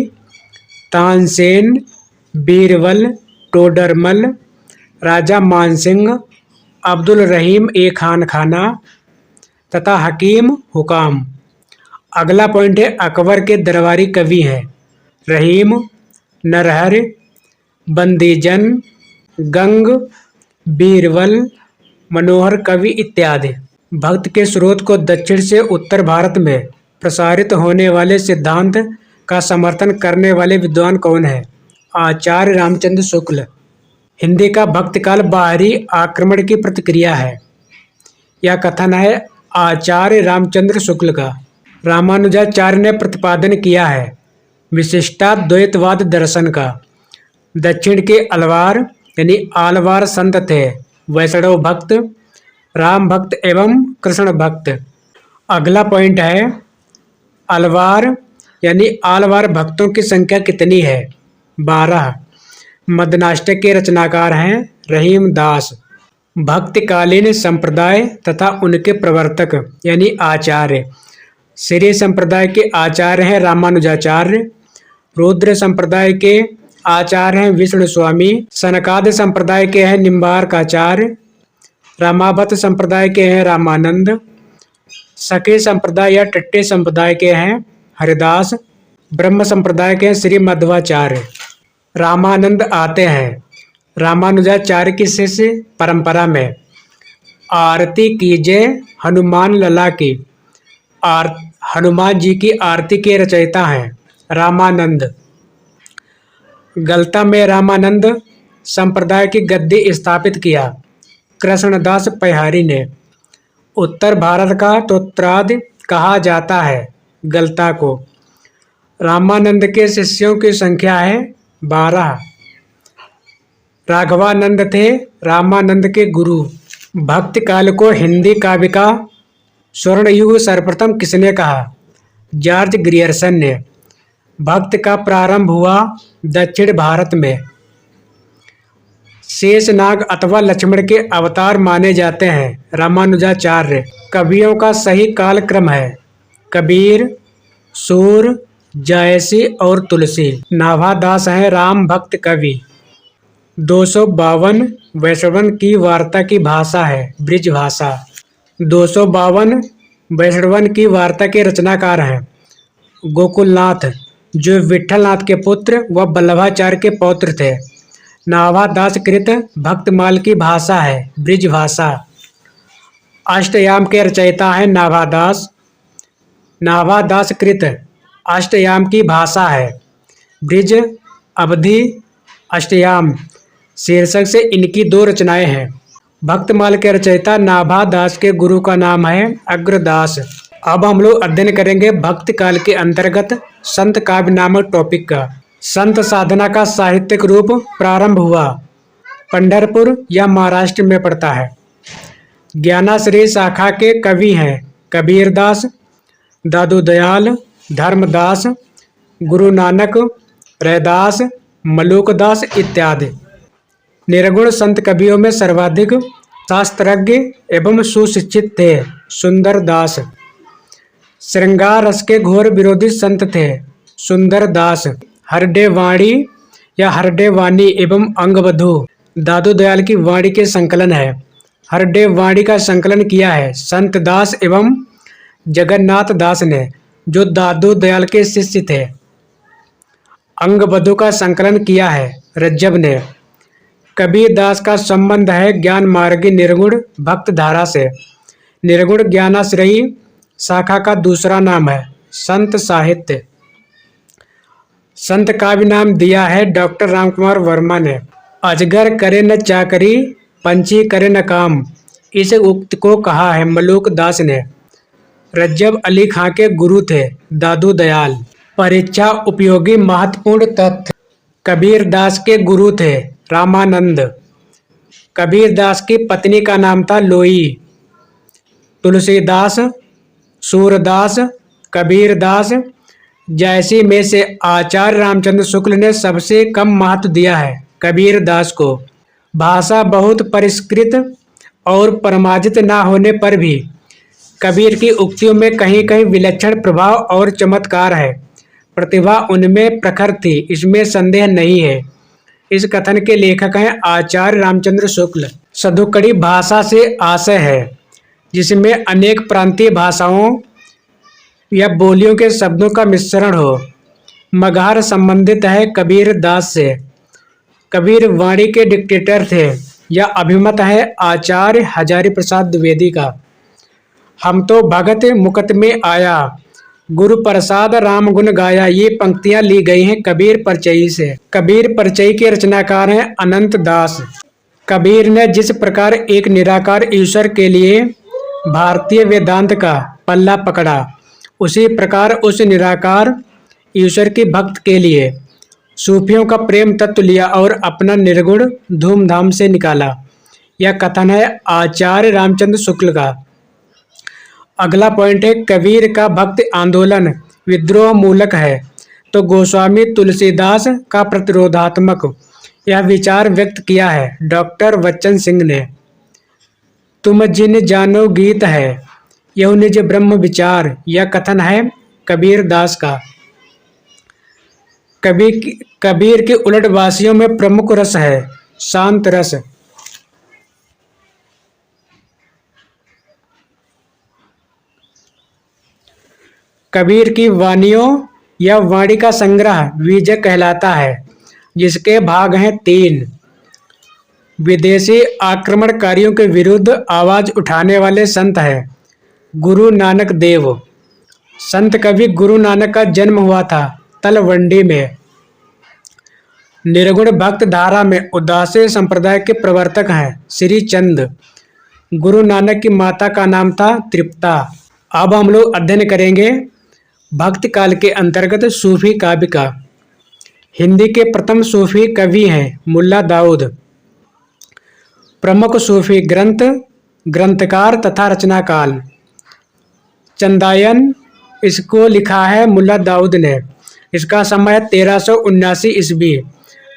तानसेन, बीरबल, टोडरमल, राजा मानसिंह, अब्दुल रहीम ए खान खाना तथा हकीम हुकाम। अगला पॉइंट है अकबर के दरबारी कवि हैं रहीम, नरहर, बंदीजन, गंग, बीरबल, मनोहर कवि इत्यादि। भक्त के स्रोत को दक्षिण से उत्तर भारत में प्रसारित होने वाले सिद्धांत का समर्थन करने वाले विद्वान कौन है? आचार्य रामचंद्र शुक्ल। हिंदी का भक्तकाल बाहरी आक्रमण की प्रतिक्रिया है। यह कथन है आचार्य रामचंद्र शुक्ल का। रामानुजाचार्य ने प्रतिपादन किया है विशिष्टाद्वैतवाद दर्शन का। दक्षिण के अलवार यानी आलवार संत थे वैष्णव भक्त, राम भक्त एवं कृष्ण भक्त। अगला पॉइंट है अलवार यानी आलवार भक्तों की संख्या कितनी है? 12। मदनाष्टक के रचनाकार हैं रहीम दास। भक्तकालीन संप्रदाय तथा उनके प्रवर्तक यानी आचार्य। श्री संप्रदाय के आचार्य हैं रामानुजाचार्य। रुद्र संप्रदाय के आचार्य हैं विष्णु स्वामी। सनकाद संप्रदाय के हैं निम्बार्काचार्य। रामावत संप्रदाय के हैं रामानंद। सखी संप्रदाय या टट्टे संप्रदाय के हैं हरिदास। ब्रह्म संप्रदाय के हैं श्री मध्वाचार्य। रामानंद आते हैं रामानुजाचार्य की शिष्य परंपरा में। आरती कीजिए हनुमान लला की। हनुमान जी की आरती के रचयिता हैं रामानंद। गलता में रामानंद संप्रदाय की गद्दी स्थापित किया कृष्णदास पैहारी ने। उत्तर भारत का तोत्राद कहा जाता है गलता को। रामानंद के शिष्यों की संख्या है 12। राघवानंद थे रामानंद के गुरु। भक्त काल को हिंदी काव्य का स्वर्ण युग सर्वप्रथम किसने कहा? जॉर्ज ग्रियर्सन ने। भक्त का प्रारंभ हुआ दक्षिण भारत में। शेषनाग अथवा लक्ष्मण के अवतार माने जाते हैं रामानुजाचार्य। कवियों का सही कालक्रम है कबीर, सूर, जयसी और तुलसी। नाभादास हैं राम भक्त कवि। 252 वैष्णवन की वार्ता की भाषा है ब्रिज भाषा। 252 वैष्णवन की वार्ता के रचनाकार हैं। गोकुलनाथ, जो विठलनाथ के पुत्र व वल्लभाचार्य के पौत्र थे। नाभादास कृत भक्तमाल की भाषा है ब्रिज भाषा। अष्टयाम के रचयिता हैं नाभादास। नाभादास कृत अष्टयाम की भाषा है ब्रिज अवधि अष्टयाम शीर्षक से इनकी 2 रचनाएं हैं। भक्तमाल के रचयिता नाभादास के गुरु का नाम है अग्रदास। अब हम लोग अध्ययन करेंगे भक्त काल के अंतर्गत संत काव्य नामक टॉपिक का। संत साधना का साहित्यिक रूप प्रारंभ हुआ पंढरपुर या महाराष्ट्र में पड़ता है। ज्ञानाश्रयी शाखा के कवि हैं कबीरदास, दादू दयाल, धर्मदास, गुरु नानक, रैदास, मलूकदास इत्यादि। निर्गुण संत कवियों में सर्वाधिक शास्त्रज्ञ एवं सुशिक्षित थे सुंदरदास। श्रृंगार रस के घोर विरोधी संत थे सुंदरदास। हरडे वाणी या हरडे वाणी एवं अंगवधु दादू दयाल की वाणी के संकलन है। हरडे वाणी का संकलन किया है संत दास एवं जगन्नाथ दास ने, जो दादू दयाल के शिष्य थे। अंगवधु का संकलन किया है रज्जब ने। कबीर दास का संबंध है ज्ञान मार्गी निर्गुण भक्त धारा से। निर्गुण ज्ञानाश्रयी शाखा का दूसरा नाम है संत साहित्य। संत काव्य नाम दिया है डॉक्टर रामकुमार वर्मा ने। अजगर करे न चाकरी, पंछी करे न काम, इस उक्त को कहा है मलूक दास ने। रज्जब अली खां के गुरु थे दादू दयाल। परीक्षा उपयोगी महत्वपूर्ण तथ्य। कबीर दास के गुरु थे रामानंद। कबीर दास की पत्नी का नाम था लोई। तुलसीदास, सूरदास, कबीर दास जैसी में से आचार्य रामचंद्र शुक्ल ने सबसे कम महत्व दिया है कबीर दास को। भाषा बहुत परिष्कृत और परमाजित न होने पर भी कबीर की उक्तियों में कहीं कहीं विलक्षण प्रभाव और चमत्कार है। प्रतिभा उनमें प्रखर थी, इसमें संदेह नहीं है। इस कथन के लेखक हैं आचार्य रामचंद्र शुक्ल। सधुकड़ी भाषा से आशय है जिसमें अनेक प्रांतीय भाषाओं या बोलियों के शब्दों का मिश्रण हो। मगहर संबंधित है कबीर दास से। कबीर वाणी के डिक्टेटर थे। यह अभिमत है आचार्य हजारी प्रसाद द्विवेदी का। हम तो भगत मुकत में आया, गुरु प्रसाद राम गुण गाया, ये पंक्तियां ली गई हैं कबीर परचयी से। कबीर परचयी के रचनाकार हैं अनंत दास। कबीर ने जिस प्रकार एक निराकार ईश्वर के लिए भारतीय वेदांत का पल्ला पकड़ा, उसी प्रकार उस निराकार ईश्वर की भक्त के लिए सूफियों का प्रेम तत्व लिया और अपना निर्गुण धूमधाम से निकाला। यह कथन है आचार्य रामचंद्र शुक्ल का। अगला पॉइंट है कबीर का भक्ति आंदोलन विद्रोह मूलक है, तो गोस्वामी तुलसीदास का प्रतिरोधात्मक। यह विचार व्यक्त किया है डॉक्टर बच्चन सिंह ने। तुम जिन जानो गीत है यह निज ब्रह्म विचार, यह कथन है कबीर दास का। कबीर के उलटवासियों में प्रमुख रस है शांत रस। कबीर की वाणियों या वाणी का संग्रह विजय कहलाता है, जिसके भाग हैं 3। विदेशी आक्रमणकारियों के विरुद्ध आवाज उठाने वाले संत हैं गुरु नानक देव। संत कवि गुरु नानक का जन्म हुआ था तलवंडी में। निर्गुण भक्त धारा में उदासी संप्रदाय के प्रवर्तक हैं श्री चंद। गुरु नानक की माता का नाम था तृप्ता। अब हम लोग अध्ययन करेंगे भक्ति काल के अंतर्गत सूफी काव्य का। हिंदी के प्रथम सूफी कवि हैं मुल्ला दाऊद। प्रमुख सूफी ग्रंथ, ग्रंथकार तथा रचनाकाल। चंदायन इसको लिखा है मुल्ला दाऊद ने। इसका समय 1379 ईस्वी।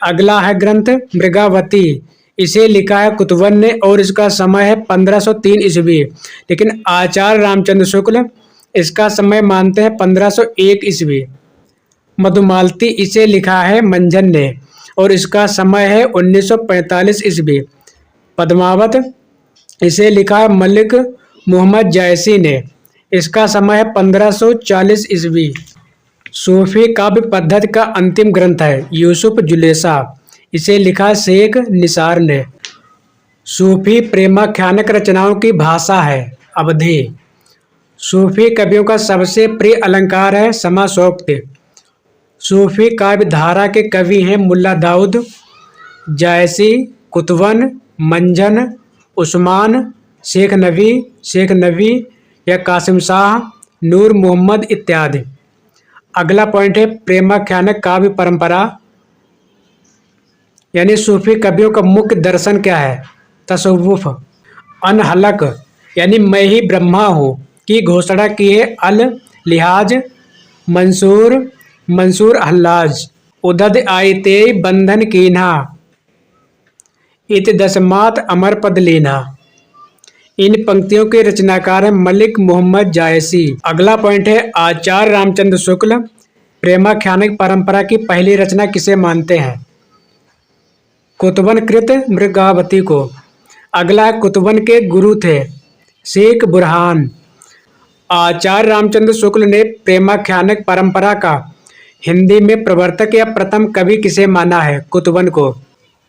अगला है ग्रंथ मृगावती, इसे लिखा है कुतुबन ने और इसका समय है 1503 ईस्वी। लेकिन आचार्य रामचंद्र शुक्ल इसका समय मानते हैं 1501 ईस्वी। मधुमालती इसे लिखा है मंझन ने और इसका समय है 1945 ईस्वी। पद्मावत इसे लिखा है मलिक मोहम्मद जायसी ने। इसका समय है 1540 ईस्वी। सूफी काव्य पद्धति का अंतिम ग्रंथ है यूसुफ जुलेसा। इसे लिखा शेख निसार ने। सूफी प्रेमाख्यानक रचनाओं की भाषा है अवधी। सूफी कवियों का सबसे प्रिय अलंकार है समासोक्ति। सूफी काव्य धारा के कवि हैं मुल्ला दाऊद, जायसी, कुतवन, मंजन, उस्मान, शेख नबी या कासिम शाह, नूर मोहम्मद इत्यादि। अगला पॉइंट है प्रेमाख्यानक काव्य परंपरा, यानी सूफी कवियों का मुख्य दर्शन क्या है? तसव्वुफ। अनहलक यानी मैं ही ब्रह्मा हूँ की घोषणा की है अल लिहाज, मंसूर हल्लाज। उदद आयते बंधन कीन्हा, इत दसमात अमर पद लीना। इन पंक्तियों के रचनाकार हैं मलिक मोहम्मद जायसी। अगला पॉइंट है आचार्य रामचंद्र शुक्ल प्रेमाख्यानक परंपरा की पहली रचना किसे मानते हैं? कुतवन कृत मृगावती को। अगला कुतवन के गुरु थे शेख बुरहान। आचार्य रामचंद्र शुक्ल ने प्रेमाख्यानक परंपरा का हिंदी में प्रवर्तक या प्रथम कवि किसे माना है? कुतवन को।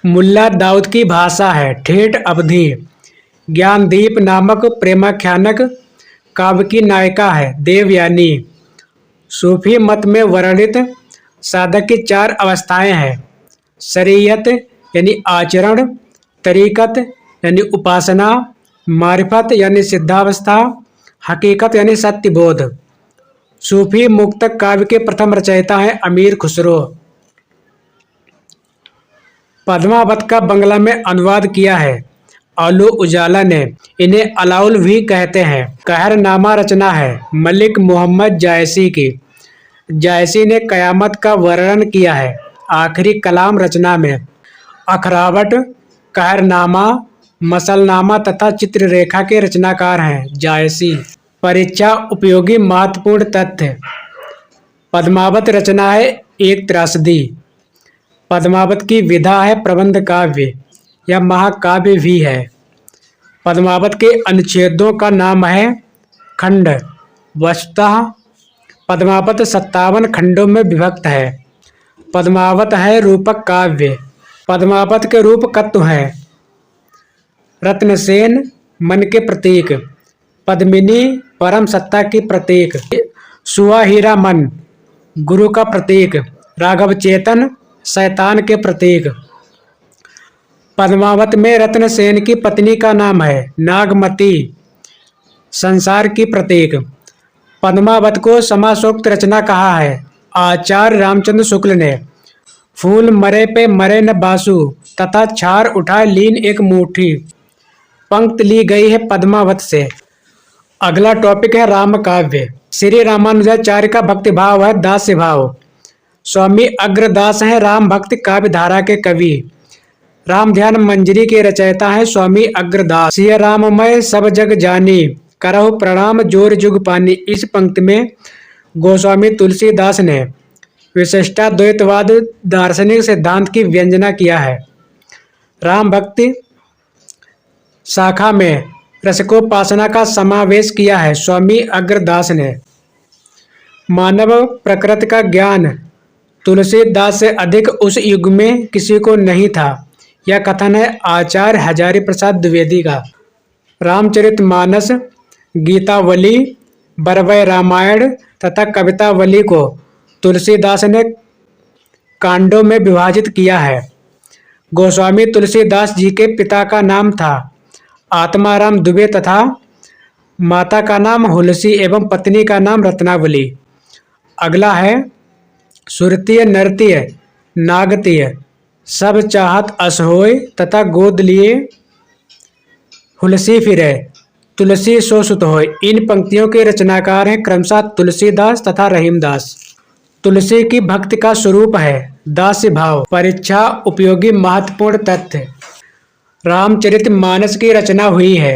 मुल्ला दाऊद की भाषा है ठेठ अवधी। ज्ञानदीप नामक प्रेमाख्यानक काव्य की नायिका है देवयानी। सूफी मत में वर्णित साधक की 4 अवस्थाएं हैं शरीयत यानी आचरण, तरीकत यानी उपासना, मारिफत यानी सिद्धावस्था, हकीकत यानी सत्यबोध। सूफी मुक्तक काव्य के प्रथम रचयिता हैं अमीर खुसरो। पद्मावत का बंगला में अनुवाद किया है आलू उजाला ने। इन्हें अलाउल भी कहते हैं। कहरनामा रचना है मलिक मोहम्मद जायसी की। जायसी ने कयामत का वर्णन किया है आखिरी कलाम रचना में। अखरावट, कहरनामा, मसलनामा तथा चित्ररेखा के रचनाकार हैं जायसी। परीक्षा उपयोगी महत्वपूर्ण तथ्य। पद्मावत रचना है एक त्रासदी। पद्मावत की विधा है प्रबंध काव्य या महाकाव्य भी है। पद्मावत के अनुच्छेदों का नाम है खंड। वस्तुतः पद्मावत 57 खंडों में विभक्त है। पद्मावत है रूपक काव्य। पद्मावत के रूप कत्व हैं रत्नसेन मन के प्रतीक, पद्मिनी परम सत्ता की प्रतीक, सुआ हीरा मन गुरु का प्रतीक, राघव चेतन शैतान के प्रतीक। पद्मावत में रत्नसेन की पत्नी का नाम है नागमती, संसार की प्रतीक। पद्मावत को समासोक्त रचना कहा है आचार्य रामचंद्र शुक्ल ने। फूल मरे पे मरे न बासु तथा छार उठाए लीन एक मुट्ठी पंक्त ली गई है पद्मावत से। अगला टॉपिक है राम काव्य। श्री रामानुजाचार्य का भक्ति भाव है दास्य भाव। स्वामी अग्रदास हैं राम भक्ति काव्य धारा के कवि। राम ध्यान मंजरी के रचयिता हैं स्वामी अग्रदास। सिय राममय सब जग जानी, करहु प्रणाम जोर जुग पानी। इस पंक्ति में गोस्वामी तुलसीदास ने विशिष्टाद्वैतवाद दार्शनिक सिद्धांत की व्यंजना किया है। राम भक्ति शाखा में रसिकोपासना का समावेश किया है स्वामी अग्रदास ने। मानव प्रकृति का ज्ञान तुलसीदास से अधिक उस युग में किसी को नहीं था, यह कथन है आचार्य हजारी प्रसाद द्विवेदी का। रामचरितमानस, गीतावली, बरवय रामायण तथा कवितावली को तुलसीदास ने कांडों में विभाजित किया है। गोस्वामी तुलसीदास जी के पिता का नाम था आत्माराम दुबे तथा माता का नाम हुलसी एवं पत्नी का नाम रत्नावली। अगला है सुरतीय नरतीय नागतीय सब चाहत असहोय तथा गोद लिए हुलसी फिरे तुलसी सो सुत होय। इन पंक्तियों के रचनाकार हैं क्रमशः तुलसीदास तथा रहीमदास। तुलसी की भक्ति का स्वरूप है दास्य भाव। परीक्षा उपयोगी महत्वपूर्ण तथ्य। रामचरितमानस की रचना हुई है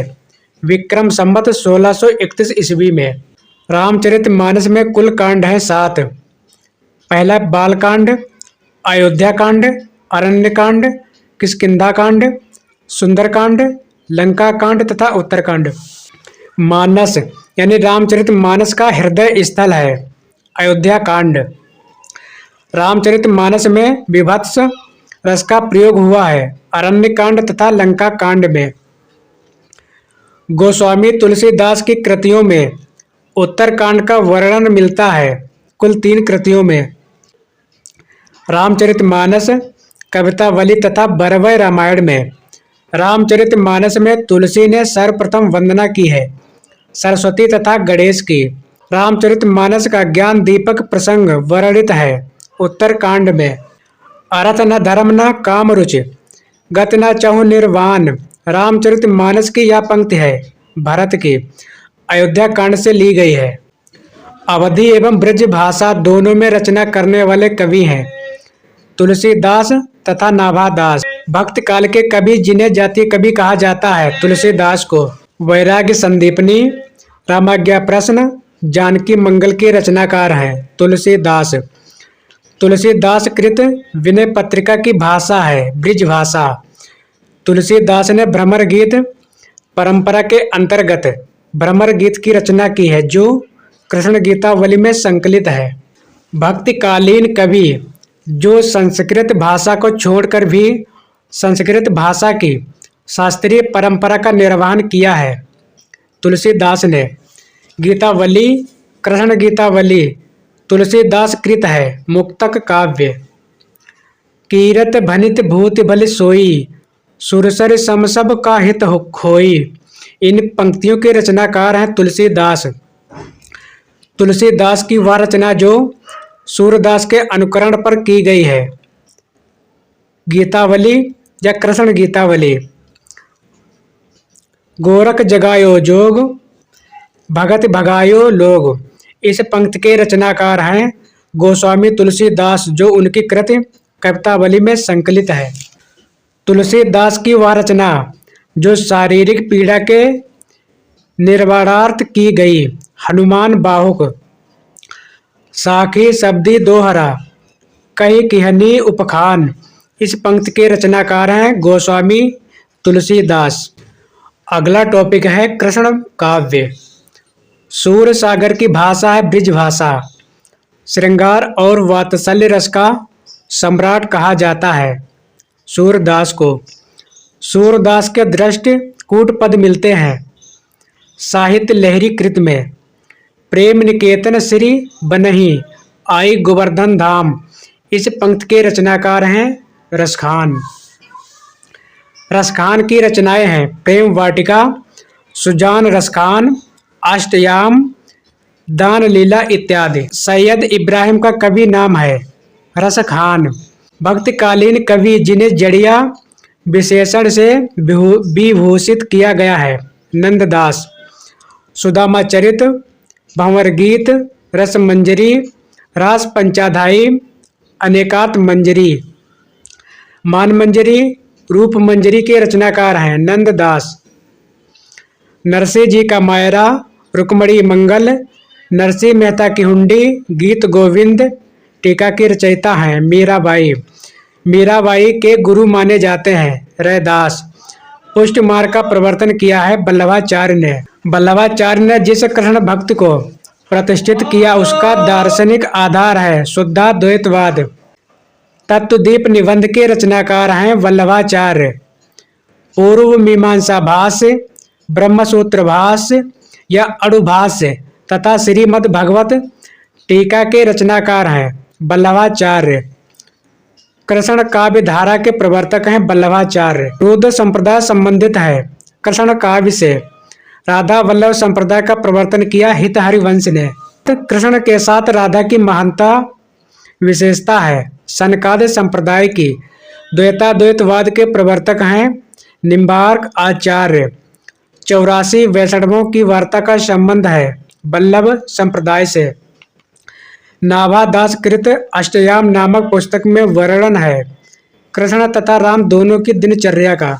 विक्रम संवत 1631 ईस्वी में। रामचरितमानस में कुल कांड हैं 7। पहला बालकांड, अयोध्या कांड, अरण्य कांड, किष्किंधा कांड, सुंदरकांड, लंका कांड तथा उत्तरकांड। मानस यानी रामचरितमानस का हृदय स्थल है। अयोध्या कांड। रामचरितमानस में विभत्स रस का प्रयोग हुआ है। अरण्य कांड तथा लंका कांड में। गोस्वामी तुलसीदास की कृतियों में उत्तर कांड का वर्णन मिलता है। कुल 3 कृतियों में रामचरितमानस, कवितावली तथा बरवय रामायण में। रामचरितमानस में तुलसी ने सर्वप्रथम वंदना की है, सरस्वती तथा गणेश की। रामचरितमानस का ज्ञान दीपक प्रसंग वर्णित है उत्तर कांड में। अर्थ न धर्म न काम रुचि, गत न चहु निर्वाण। रामचरितमानस की यह पंक्ति है भरत की, अयोध्या कांड से ली गई है। अवधी एवं ब्रज भाषा दोनों में रचना करने वाले कवि हैं तुलसीदास तथा नाभादास। भक्त काल के कवि जिन्हें जातीय कवि कहा जाता है तुलसीदास को। वैराग्य संदीपनी, रामाज्ञा प्रश्न, जानकी मंगल के रचनाकार हैं तुलसीदास। तुलसीदास कृत विनय पत्रिका की भाषा है ब्रिज भाषा। तुलसीदास ने भ्रमर गीत परंपरा के अंतर्गत भ्रमर गीत की रचना की है जो कृष्ण गीतावली में संकलित है। भक्तिकालीन कवि जो संस्कृत भाषा को छोड़कर भी संस्कृत भाषा की शास्त्रीय परंपरा का निर्वहन किया है तुलसीदास ने। गीतावली, कृष्ण गीतावली तुलसीदास कृत है मुक्तक काव्य। कीरत भनित भूत बल सोई, सुरसर सम सब का हित खोई। इन पंक्तियों के रचनाकार हैं तुलसीदास। तुलसीदास की वह रचना जो सूरदास के अनुकरण पर की गई है, गीतावली या कृष्ण गीतावली। गोरख जगायो जोग, भगत भगायो लोग। इस पंक्ति के रचनाकार हैं गोस्वामी तुलसीदास जो उनकी कृति कवितावली में संकलित है। तुलसीदास की वह रचना जो शारीरिक पीड़ा के निर्वाणार्थ की गई, हनुमान बाहुक, साखी शब्दी दोहरा, कही किहनी उपखान। इस पंक्ति के रचनाकार हैं गोस्वामी तुलसीदास। अगला टॉपिक है कृष्ण काव्य। सूर सागर की भाषा है ब्रिज भाषा। श्रृंगार और वात्सल्य रस का सम्राट कहा जाता है सूरदास को। सूरदास के दृष्टि कूट पद मिलते हैं साहित्य लहरी कृत में। प्रेम निकेतन श्री बनही, आई गोवर्धन धाम। इस पंक्ति के रचनाकार हैं रसखान। रसखान की रचनाएं हैं प्रेम वाटिका, सुजान रसखान, अष्टयाम, दान लीला इत्यादि। सैयद इब्राहिम का कवि नाम है रसखान। भक्तकालीन कवि जिन्हें जड़िया विशेषण से विभूषित किया गया है नंददास। सुदामा चरित, भंवर गीत, रस मंजरी, रास पंचाधाई, अनेकात मंजरी, मान मंजरी, रूप मंजरी के रचनाकार हैं नंददास। नरसिंह जी का मायरा, रुक्मणी मंगल, नरसिंह मेहता की हुंडी, गीत गोविंद। टीका की रचयिता हैं मीराबाई। मीराबाई के गुरु माने जाते हैं रैदास। पुष्ट मार्ग का प्रवर्तन किया है वल्लभाचार्य ने। वल्लभाचार्य ने जिस कृष्ण भक्त को प्रतिष्ठित किया उसका दार्शनिक आधार है शुद्धाद्वैतवाद। तत्वदीप निबंध के रचनाकार हैं वल्लभाचार्य। पूर्व मीमांसा भाष्य, ब्रह्मसूत्र भाष्य या अणुभाष्य तथा श्रीमद् भगवत टीका के रचनाकार हैं वल्लभाचार्य। कृष्ण काव्य धारा के प्रवर्तक हैं वल्लभाचार्य। रुद्र संप्रदाय संबंधित है कृष्ण काव्य से। राधा वल्लभ संप्रदाय का प्रवर्तन किया हित हरिवंश ने। कृष्ण के साथ राधा की महानता विशेषता है सनकादि संप्रदाय की। द्वैताद्वैतवाद के प्रवर्तक हैं निम्बार्क आचार्य। 84 वैष्णवों की वार्ता का संबंध है वल्लभ संप्रदाय से। नाभादास कृत अष्टयाम नामक पुस्तक में वर्णन है कृष्ण तथा राम दोनों की दिनचर्या का।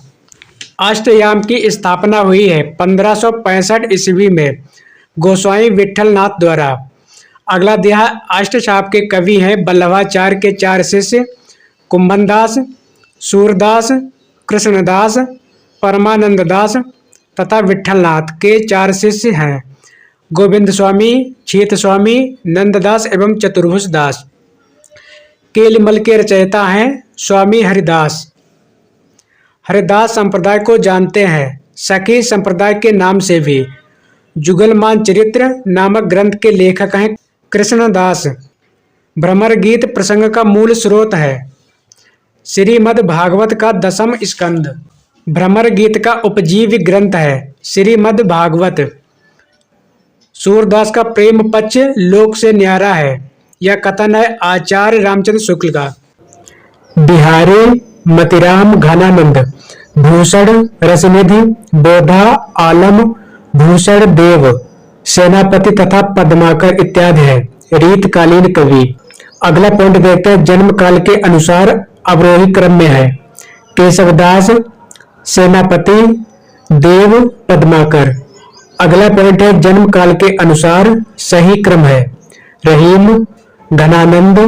अष्टयाम की स्थापना हुई है 1565 ईस्वी में गोस्वामी विठलनाथ द्वारा। अगला अध्याय अष्टछाप के कवि हैं वल्लभाचार्य के 4 शिष्य कुंभनदास, सूरदास, कृष्णदास, परमानंद दास तथा विठलनाथ के 4 शिष्य हैं। गोविंद स्वामी, छीत स्वामी, नंददास एवं चतुर्भुज दास। केलिमल के रचयिता हैं स्वामी हरिदास। हरिदास संप्रदाय को जानते हैं सखी संप्रदाय के नाम से भी। जुगलमान चरित्र नामक ग्रंथ के लेखक हैं कृष्णदास। भ्रमर गीत प्रसंग का मूल स्रोत है। श्रीमद् भागवत का 10वां स्कंद भ्रमर गीत का उपजीव्य ग्रंथ है। श्रीमद् भागवत। सूरदास का प्रेम पक्ष लोक से न्यारा है। यह कथन है आचार्य रामचंद्र शुक्ल का। बिहारी, मतिराम, घनानंद, भूषण, रसनिधि, बोधा, आलम, भूषण देव, सेनापति तथा पद्माकर इत्यादि है रीतकालीन कवि। अगला पॉइंट देखते हैं। जन्म काल के अनुसार अवरोही क्रम में है। केशवदास, सेनापति, देव, पद्माकर। अगला पॉइंट है जन्म काल के अनुसार सही क्रम है। रहीम, घनानंद,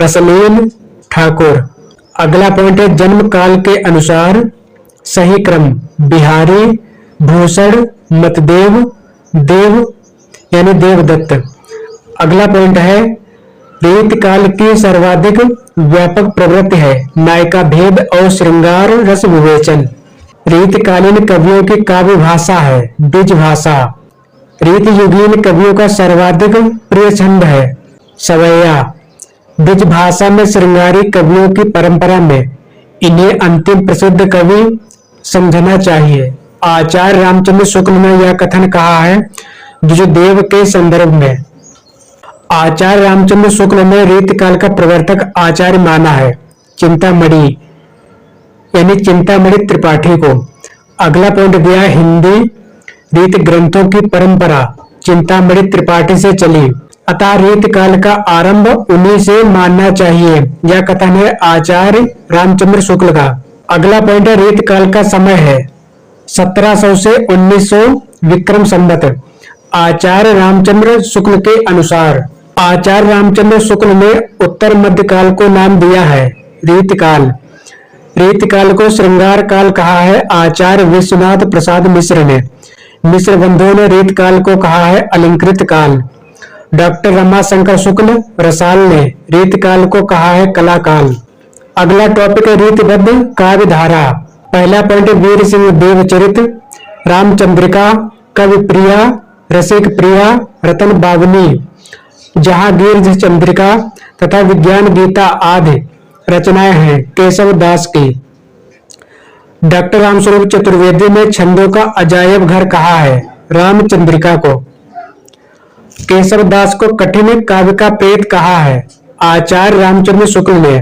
रसलीन, ठाकुर। अगला पॉइंट है जन्म काल के अनुसार सही क्रम। बिहारी, भूषण, मतदेव, देव यानी देवदत्त। अगला पॉइंट है रीतकाल की सर्वाधिक व्यापक प्रवृत्ति है नायिका भेद और श्रृंगार रस विवेचन। रीतकालीन कवियों की काव्य भाषा है द्विज भाषा। रीतयुगीन कवियों का सर्वाधिक प्रिय छंद है सवैया। द्विज भाषा में श्रृंगारी कवियों की परंपरा में इन्हें अंतिम प्रसिद्ध कवि समझना चाहिए। आचार्य रामचंद्र शुक्ल ने यह कथन कहा है द्विजदेव के संदर्भ में। आचार्य रामचंद्र शुक्ल ने रीतकाल का प्रवर्तक आचार्य माना है चिंतामणि यानी चिंतामणि त्रिपाठी को। अगला पॉइंट दिया है हिंदी रीत ग्रंथों की परंपरा चिंतामणि त्रिपाठी से चली, अतः रीतकाल का आरंभ उन्हीं से मानना चाहिए। यह कथन है आचार्य रामचंद्र शुक्ल का। अगला पॉइंट है रीतकाल का समय है 1700 से 1900 विक्रम संवत। आचार्य रामचंद्र शुक्ल के अनुसार आचार्य रामचंद्र शुक्ल ने उत्तर मध्यकाल को नाम दिया है रीतकाल। रीतकाल को श्रृंगार काल कहा है आचार्य विश्वनाथ प्रसाद मिश्र ने। मिश्र बंधुओं ने रीतकाल को कहा है अलंकृत काल। डॉक्टर रमाशंकर शुक्ल रसाल ने रीतकाल को कहा है कला काल। अगला टॉपिक है रीतबद्ध काव्य धारा। पहला पॉइंट वीर सिंह देवचरित, रामचंद्रिका, कवि प्रिया, रसिक प्रिया, रतन बावनी, जहांगीर चंद्रिका तथा विज्ञान गीता आदि रचनाएं हैं केशव दास की। डॉक्टर रामस्वरूप चतुर्वेदी ने छंदों का अजायब घर कहा है रामचंद्रिका को। केशव दास को कठिन काव्य का प्रेत कहा है आचार्य रामचंद्र शुक्ल ने।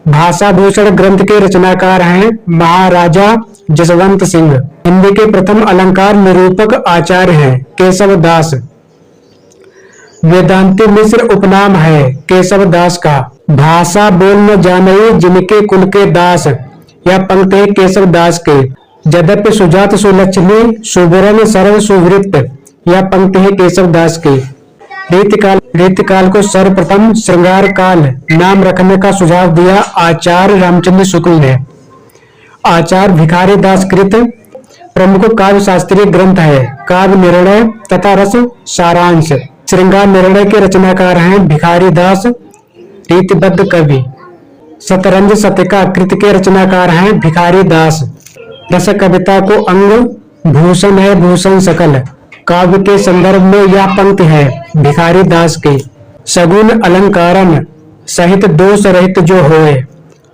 भाषा भूषण ग्रंथ के रचनाकार हैं महाराजा जसवंत सिंह। हिंदी के प्रथम अलंकार निरूपक आचार्य हैं केशव दास। वेदांती मिश्र उपनाम है केशव दास का। भाषा बोल न जाने जिनके कुल के दास, यह पंक्ति है केशव दास के। यद्यपि सुजात सुलक्षणी सुबरन सर्व सुवृत्त, यह पंक्ति है केशव दास की। रीतकाल को सर्वप्रथम श्रृंगार काल नाम रखने का सुझाव दिया आचार्य रामचंद्र शुक्ल ने। आचार्य भिखारी दास कृत प्रमुख काव्य शास्त्रीय ग्रंथ है काव्य निर्णय तथा रस सारांश। श्रृंगार निर्णय के रचनाकार हैं भिखारी दास रीतिबद्ध कवि। शतरंज शतिका कृत के रचनाकार हैं भिखारी दास। रस कविता को अंग भूषण है भूषण सकल, काव्य के संदर्भ में यह पंक्ति है भिखारी दास की। सगुन अलंकारन सहित दोष रहित जो होए,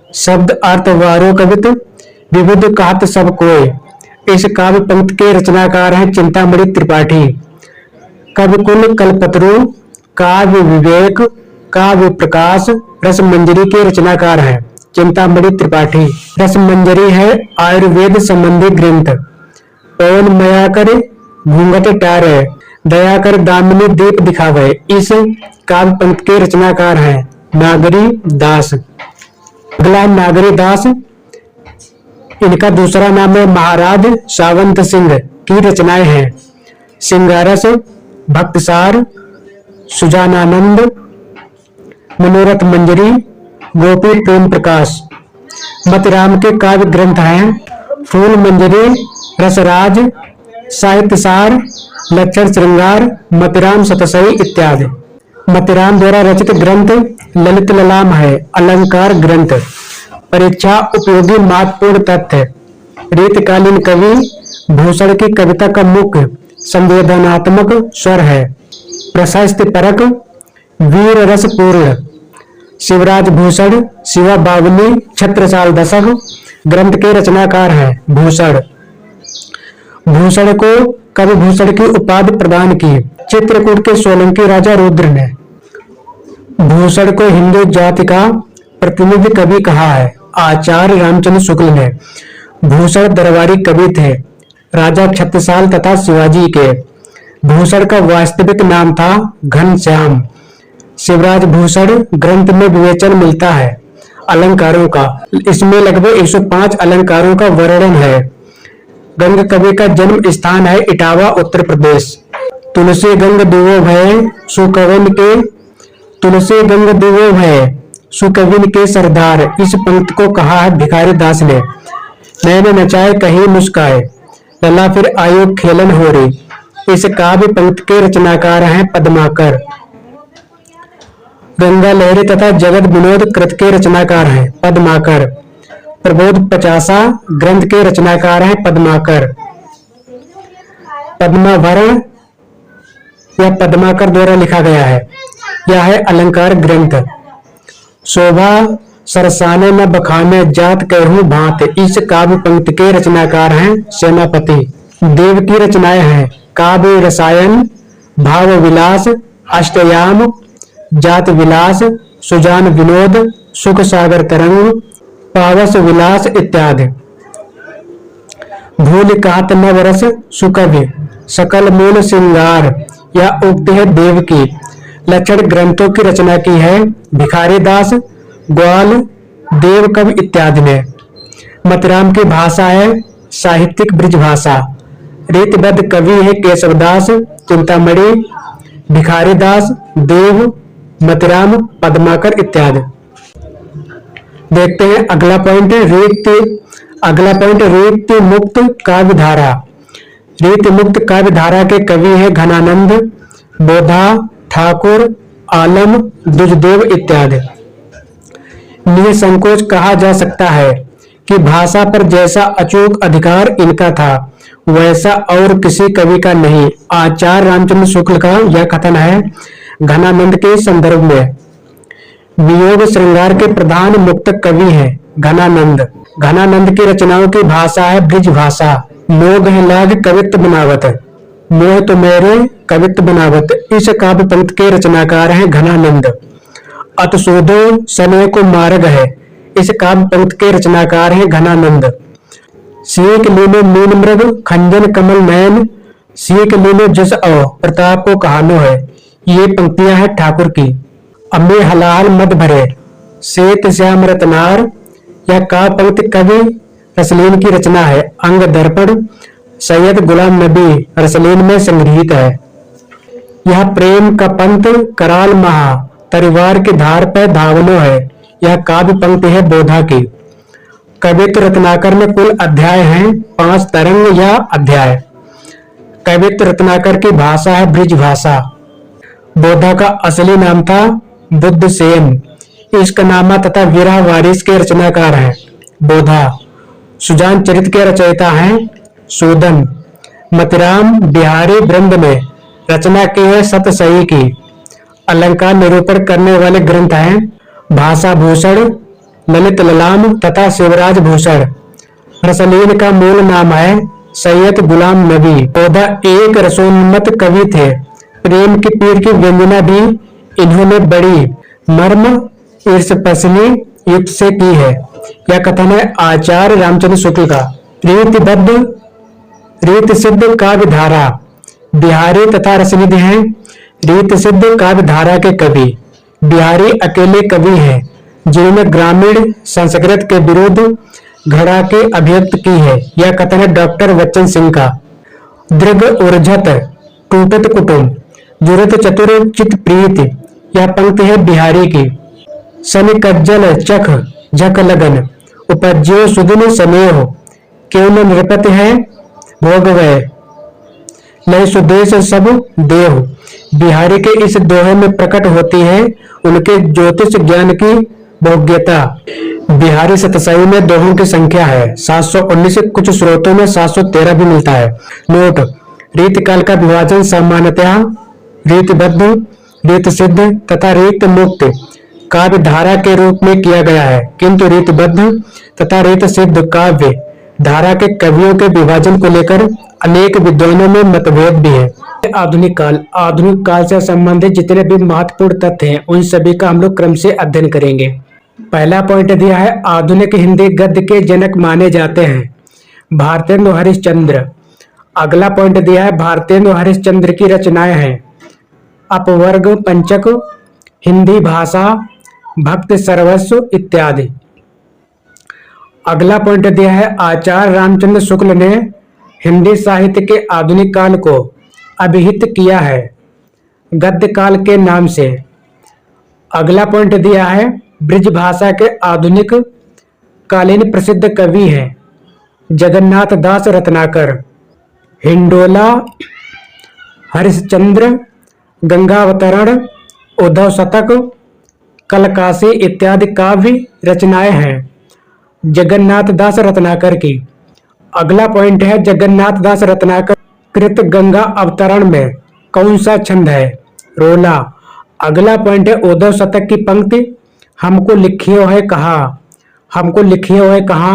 शब्द अर्थ वारो कवित विविध कहत सब कोय। इस काव्य पंक्ति के रचनाकार हैं चिंतामणि त्रिपाठी। कविकुल कल्पतरु, काव्य विवेक, काव्य प्रकाश, रसमंजरी के रचनाकार हैं चिंतामणि त्रिपाठी। रसमंजरी है आयुर्वेद संबंधी ग्रंथ। पवन मया कर घूंघट टारे, दया कर दामिनी दीप दिखावे, इस काव्य पंक्ति के रचनाकार हैं नागरी दास। अगला नागरी दास, इनका दूसरा नाम है महाराज सावंत सिंह की रचनाएं हैं सिंगारस, भक्तसार, सुजानानंद, मनोरथ मंजरी, गोपी प्रेम प्रकाश। मतिराम के काव्य ग्रंथ हैं फूल मंजरी, रसराज, साहित्यसार, लक्षण श्रृंगार, मतिराम सतसई इत्यादि। मतिराम द्वारा रचित ग्रंथ ललित ललाम है। अलंकार ग्रंथ। परीक्षा उपयोगी महत्वपूर्ण तथ्य। रीतकालीन कवि भूषण की कविता का मुख्य संवेदनात्मक स्वर है। प्रशस्ति परक, वीर रस पूर्ण। शिवराज भूषण शिवा बावली छत्रसाल दशक ग्रंथ के रचनाकार हैं। भूषण भूषण को कवि भूषण की उपाधि प्रदान की चित्रकूट के सोलंकी राजा रुद्र ने। भूषण को हिंदू जाति का प्रतिनिधि कवि कहा है। आचार्य रामचंद्र शुक्ल ने। भूषण दरबारी कवि थे, राजा छत्रसाल तथा शिवाजी के। भूषण का वास्तविक नाम था घनश्याम। शिवराज भूषण ग्रंथ में विवेचन मिलता है अलंकारों का। इसमें लगभग 105 अलंकारों का वर्णन है। गंग कवि का जन्म स्थान है इटावा, उत्तर प्रदेश। तुलसी गंग दिवो भय सुकविन के, तुलसी गंग दिवो भय सुकविन के सरदार। इस पंक्ति को कहा है भिखारी दास ने। मैंने नचाए कहीं मुस्काए, लला फिर आयो खेलन हो रही। इस काव्य पंक्ति के रचनाकार हैं पद्माकर। गंगा लहरी तथा जगत विनोद कृत के रचनाकार हैं पद्माकर। प्रबोध 50 ग्रंथ के रचनाकार हैं पद्माकर। पद्माभरण या पद्माकर द्वारा लिखा गया है। यह है अलंकार ग्रंथ। शोभा सरसाने न बखाने जात कहूं भांत। इस काव्य पंक्ति के रचनाकार हैं सेनापति। देव की रचनाएं हैं काव्य रसायन, भाव विलास, अष्टयाम, जात विलास, सुजान विनोद, सुख सागर तरंग, पावस विलास इत्यादि। भूल कहत नवरस सुकवि, सकल मूल श्रृंगार। यह उक्ति है देव की। लक्षण ग्रंथों की रचना की है भिखारी दास, ग्वाल, देव कवि इत्यादि ने। मतिराम की भाषा है साहित्यिक ब्रिज भाषा। रीतिबद्ध कवि है केशवदास, चिंतामणि, भिखारी दास, देव, मतिराम, पद्माकर इत्यादि। देखते हैं अगला पॉइंट है रीति मुक्त काव्य धारा। रीति मुक्त काव्य धारा के कवि है घनानंद, बोधा, ठाकुर, आलम, दुजदेव इत्यादि। निसंकोच कहा जा सकता है कि भाषा पर जैसा अचूक अधिकार इनका था वैसा और किसी कवि का नहीं। आचार्य रामचंद्र शुक्ल का यह कथन है घनानंद के संदर्भ में। वियोग श्रृंगार के प्रधान मुक्तक कवि हैं घनानंद। घनानंद की रचनाओं की भाषा है ब्रिज भाषा। लोग हैं लाग कवित्व बनावत, मोह तो मेरे कवित्व बनावत। इस काव्य पंक्ति के रचनाकार हैं घनानंद। अतशोधो सने को मार्ग है। इस काव्य पंक्ति के रचनाकार हैं घनानंद। सीख लीनो मीन मृग खंजन कमल नयन, सीख लीनो जस अव प्रताप को कहानो है। ये पंक्तियां हैं ठाकुर की। अम्बे हलाल मद भरे श्वेत श्याम रतनार। यह काव्य पंक्ति कवि रसलीन की रचना है। अंग दर्पण सैयद गुलाम नबी रसलीन में संग्रहित है। यह प्रेम का पंत कराल महा तरिवार की धार पर धावनो है। यह काव्य पंक्ति है बोधा की। कवित्व रत्नाकर में कुल अध्याय हैं 5 तरंग या अध्याय। कवित्व रत्नाकर की भाषा है ब्रिज भाषा। बोधा का असली नाम था बुद्ध सेन। इश्कनामा तथा विरह वारिस के रचनाकार हैं बोधा। सुजान चरित के रचयिता हैं सूदन। मतिराम बिहारी वृंद में रचना की है सतसई की। अलंकार निरूपण करने वाले ग्रंथ हैं भाषा भूषण, ललित ललाम तथा शिवराज भूषण। रसलीन का मूल नाम है सैयद गुलाम नबी। बोधा एक रसोन्मत्त कवि थे। प्रेम की पीर की व्यंजना भी इन्होंने बड़ी मर्म ईर्ष्यपसनी युक्त से की है। यह कथन है आचार्य रामचंद्र शुक्ल का। रीत सिद्ध काव्य धारा। बिहारी तथा रसनिधि हैं रीत सिद्ध काव्य धारा के कवि। बिहारी अकेले कवि हैं जिन्होंने ग्रामीण संस्कृत के विरुद्ध घड़ा के अभिव्यक्त की है। यह कथन है डॉक्टर बच्चन सिंह का। दृग उर्झत टूटत कुटुम जुरत चतुर चित प्रीत। यह पंक्ति है बिहारी की। शनि कज्जल चख झक लगन उपज्यो सुदिन स्नेह क्यों न नृपति है भोग गए, नहीं सुदेश सब देव। बिहारी के इस दोहे में प्रकट होती है उनके ज्योतिष ज्ञान की भोग्यता। बिहारी सतसाई में दोहों की संख्या है 719, कुछ स्रोतों में 713 भी मिलता है। नोट: रीतकाल का विभाजन सामान्यतः रीतबद्ध, रीत सिद्ध तथा रीत मुक्त काव्य धारा के रूप में किया गया है, किंतु रीतबद्ध तथा रीत सिद्ध काव्य धारा के कवियों के विभाजन को लेकर अनेक विद्वानों में मतभेद भी है। आधुनिक काल से संबंधित जितने भी महत्वपूर्ण तथ्य हैं उन सभी का हम लोग क्रम से अध्ययन करेंगे। पहला पॉइंट दिया है, आधुनिक हिंदी गद्य के जनक माने जाते हैं भारतेंदु हरिश्चंद्र। अगला पॉइंट दिया है, भारतेंदु हरिश्चंद्र की रचनाएं हैं अपवर्ग पंचक, हिंदी भाषा, भक्त सर्वस्व इत्यादि। अगला पॉइंट दिया है, आचार्य रामचंद्र शुक्ल ने हिंदी साहित्य के आधुनिक काल को अभिहित किया है गद्य काल के नाम से। अगला पॉइंट दिया है, ब्रिज भाषा के आधुनिक कालीन प्रसिद्ध कवि हैं जगन्नाथ दास रत्नाकर, हिंडोला, हरिश्चंद्र, गंगावतरण, उद्धव शतक, कलकासी इत्यादि काव्य रचनाएं हैं जगन्नाथ दास रत्नाकर की। अगला पॉइंट है, जगन्नाथ दास रत्नाकर कृत गंगा अवतरण में कौन सा छंद है? रोला। अगला पॉइंट है, उद्धव शतक की पंक्ति हमको लिखियो है कहा, हमको लिखियो है कहा,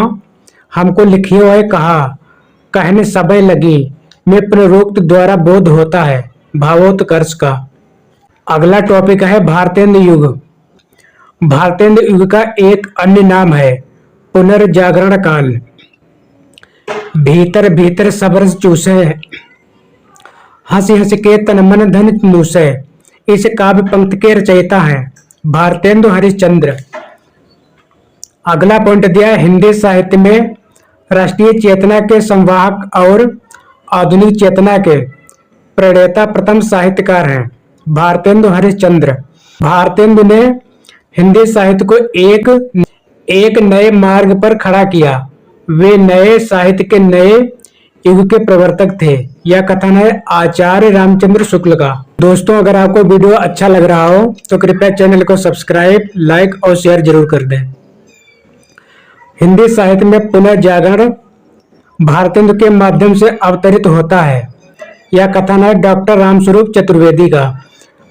हमको लिखियो है कहा, कहने सबे लगी में पुनरुक्त द्वारा बोध होता है भावोत्कर्ष का। अगला टॉपिक है भारतेंदु युग। भारतेंदु युग का एक अन्य नाम है पुनर्जागरण काल। भीतर भीतर सबरस चूसे, हंसी हंसी के तन मन धन मूसे। इस काव्य पंक्ति के रचयिता हैं भारतेंदु हरिश्चंद्र। अगला पॉइंट दिया है, हिंदी साहित्य में राष्ट्रीय चेतना के संवाहक और आधुनिक चेतना के प्रणेता प्रथम साहित्यकार हैं भारतेंदु हरिश्चंद्र। भारतेंदु ने हिंदी साहित्य को एक नए मार्ग पर खड़ा किया। वे नए साहित्य के नए युग के प्रवर्तक थे। यह कथन है आचार्य रामचंद्र शुक्ल का। दोस्तों, अगर आपको वीडियो अच्छा लग रहा हो तो कृपया चैनल को सब्सक्राइब, लाइक और शेयर जरूर कर दें। हिंदी साहित्य में पुनर्जागरण भारतेंदु के माध्यम से अवतरित होता है। यह कथन है डॉक्टर रामस्वरूप चतुर्वेदी का।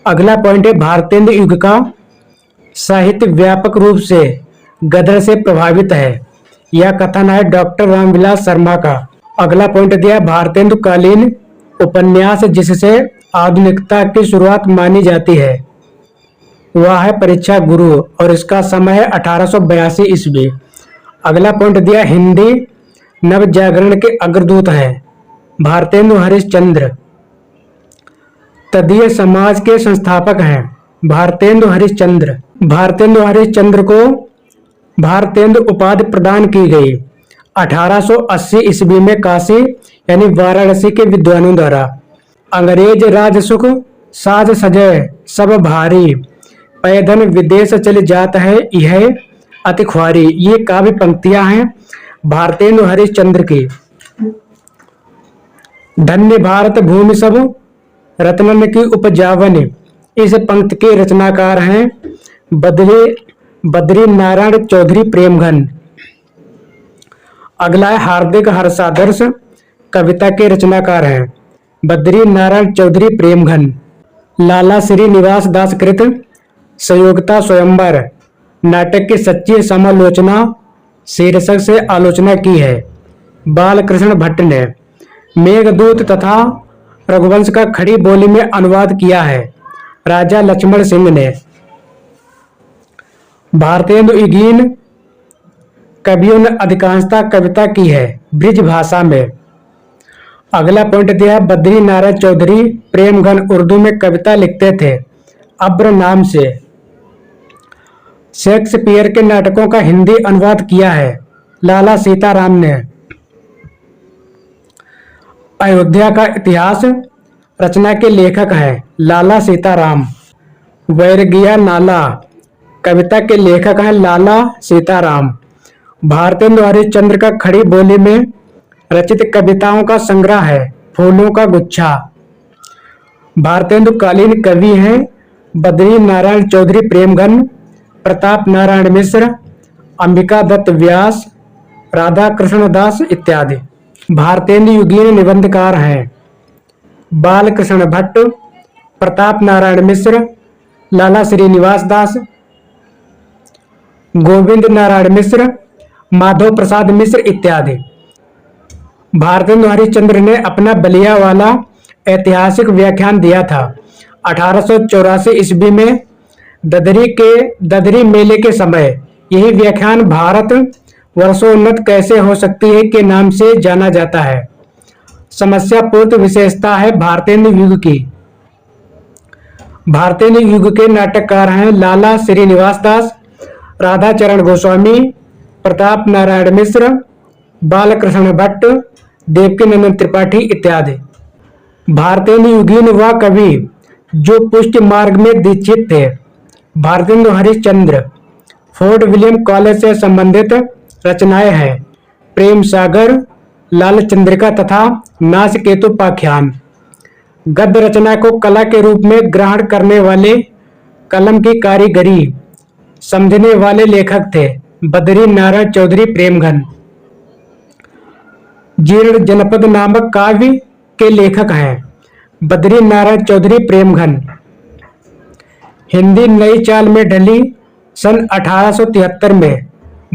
अगला पॉइंट है, भारतेंदु युग का साहित्य व्यापक रूप से गदर से प्रभावित है। यह कथन है डॉक्टर रामविलास शर्मा का। अगला पॉइंट दिया, भारतेंदु कालीन उपन्यास जिससे आधुनिकता की शुरुआत मानी जाती है वह है परीक्षा गुरु और इसका समय है 1882 ईस्वी। अगला पॉइंट दिया, हिंदी नव जागरण के अग्रदूत हैं भारतेंदु हरिश्चंद्र। तदीय समाज के संस्थापक हैं भारतेंदु हरिश्चंद्र। भारतेंदु हरिश्चंद्र को भारतेंदु उपाधि प्रदान की गई 1880 ईस्वी में काशी यानी वाराणसी के विद्वानों द्वारा। अंग्रेज राज सुख साज सजय सब भारी, पैदन विदेश चले जात है यह अति ख्वारी। ये काव्य पंक्तियां हैं भारतेंदु हरिश्चंद्र की। धन्य भारत भूमि सब रत्नन की उपजावन, इस पंक्ति के रचनाकार हैं बद्री नारायण चौधरी प्रेमघन। अगला है हार्दिक हर्षादर्श, कविता के रचनाकार हैं बद्री नारायण चौधरी प्रेमघन। लाला श्रीनिवास दास कृत संयोगता स्वयंवर नाटक की सच्ची समालोचना शीर्षक से आलोचना की है बालकृष्ण भट्ट ने। मेघदूत तथा रघुवंश का खड़ी बोली में अनुवाद किया है राजा लक्ष्मण सिंह ने। भारतेंदु युगीन कवियों ने अधिकांशतः कविता की है ब्रिज भाषा में। अगला पॉइंट दिया है, बद्री नारायण चौधरी प्रेमघन उर्दू में कविता लिखते थे अब्र नाम से। शेक्सपियर के नाटकों का हिंदी अनुवाद किया है लाला सीताराम ने। अयोध्या का इतिहास रचना के लेखक हैं लाला सीताराम। वैरगिया नाला कविता के लेखक हैं लाला सीताराम। भारतेंदु हरिश्चंद्र का खड़ी बोली में रचित कविताओं का संग्रह है फूलों का गुच्छा। भारतेंदुकालीन कवि हैं बद्री नारायण चौधरी प्रेमघन, प्रताप नारायण मिश्र, अंबिका दत्त व्यास, राधा कृष्ण दास इत्यादि। भारतेंदु युगीन निबंधकार हैं बालकृष्ण भट्ट, प्रताप नारायण मिश्र, लाला श्रीनिवास दास, गोविंद नारायण मिश्र, माधव प्रसाद मिश्र इत्यादि। भारतेंदु हरिश्चंद्र ने अपना बलिया वाला ऐतिहासिक व्याख्यान दिया था 1884 ईस्वी में ददरी मेले के समय। यही व्याख्यान भारत वर्षोन्नत कैसे हो सकती है के नाम से जाना जाता है। समस्या पूर्त विशेषता है भारतेंदु युग की। भारतेंदु युग के नाटककार हैं लाला श्रीनिवास दास, राधा चरण गोस्वामी, प्रताप नारायण मिश्र, बालकृष्ण भट्ट, देवकीनंदन त्रिपाठी इत्यादि। भारतेंदु युगीन वह कवि जो पुष्टि मार्ग में दीक्षित थे। Bharatendu Harishchandra fort William college से संबंधित रचनाएं हैं प्रेम सागर, लाल चंद्रिका तथा नासकेतुपाख्यान। गद्य रचना को कला के रूप में ग्रहण करने वाले, कलम की कारीगरी समझने वाले लेखक थे बद्री नारायण चौधरी प्रेमघन। जीर्ण जनपद नामक काव्य के लेखक हैं बद्री नारायण चौधरी प्रेमघन। हिंदी नई चाल में ढली सन 1873 में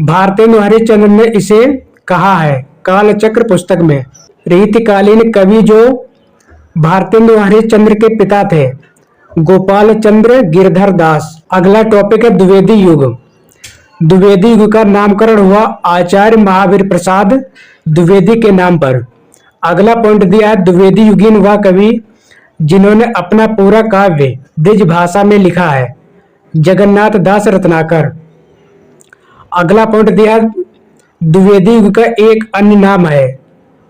भारतेंदु हरिश्चंद्र ने इसे कहा है कालचक्र पुस्तक में। रीतिकालीन कवि जो भारतेंदु हरिश्चंद्र के पिता थे गोपाल चंद्र गिरधर दास। अगला टॉपिक है द्विवेदी युग। द्विवेदी युग का नामकरण हुआ आचार्य महावीर प्रसाद द्विवेदी के नाम पर। अगला पॉइंट दिया है द्विवेदी युगीन वह कवि जिन्होंने अपना पूरा काव्य ब्रिज भाषा में लिखा है जगन्नाथ दास रत्नाकर। अगला पॉइंट दिया द्विवेदी युग का एक अन्य नाम है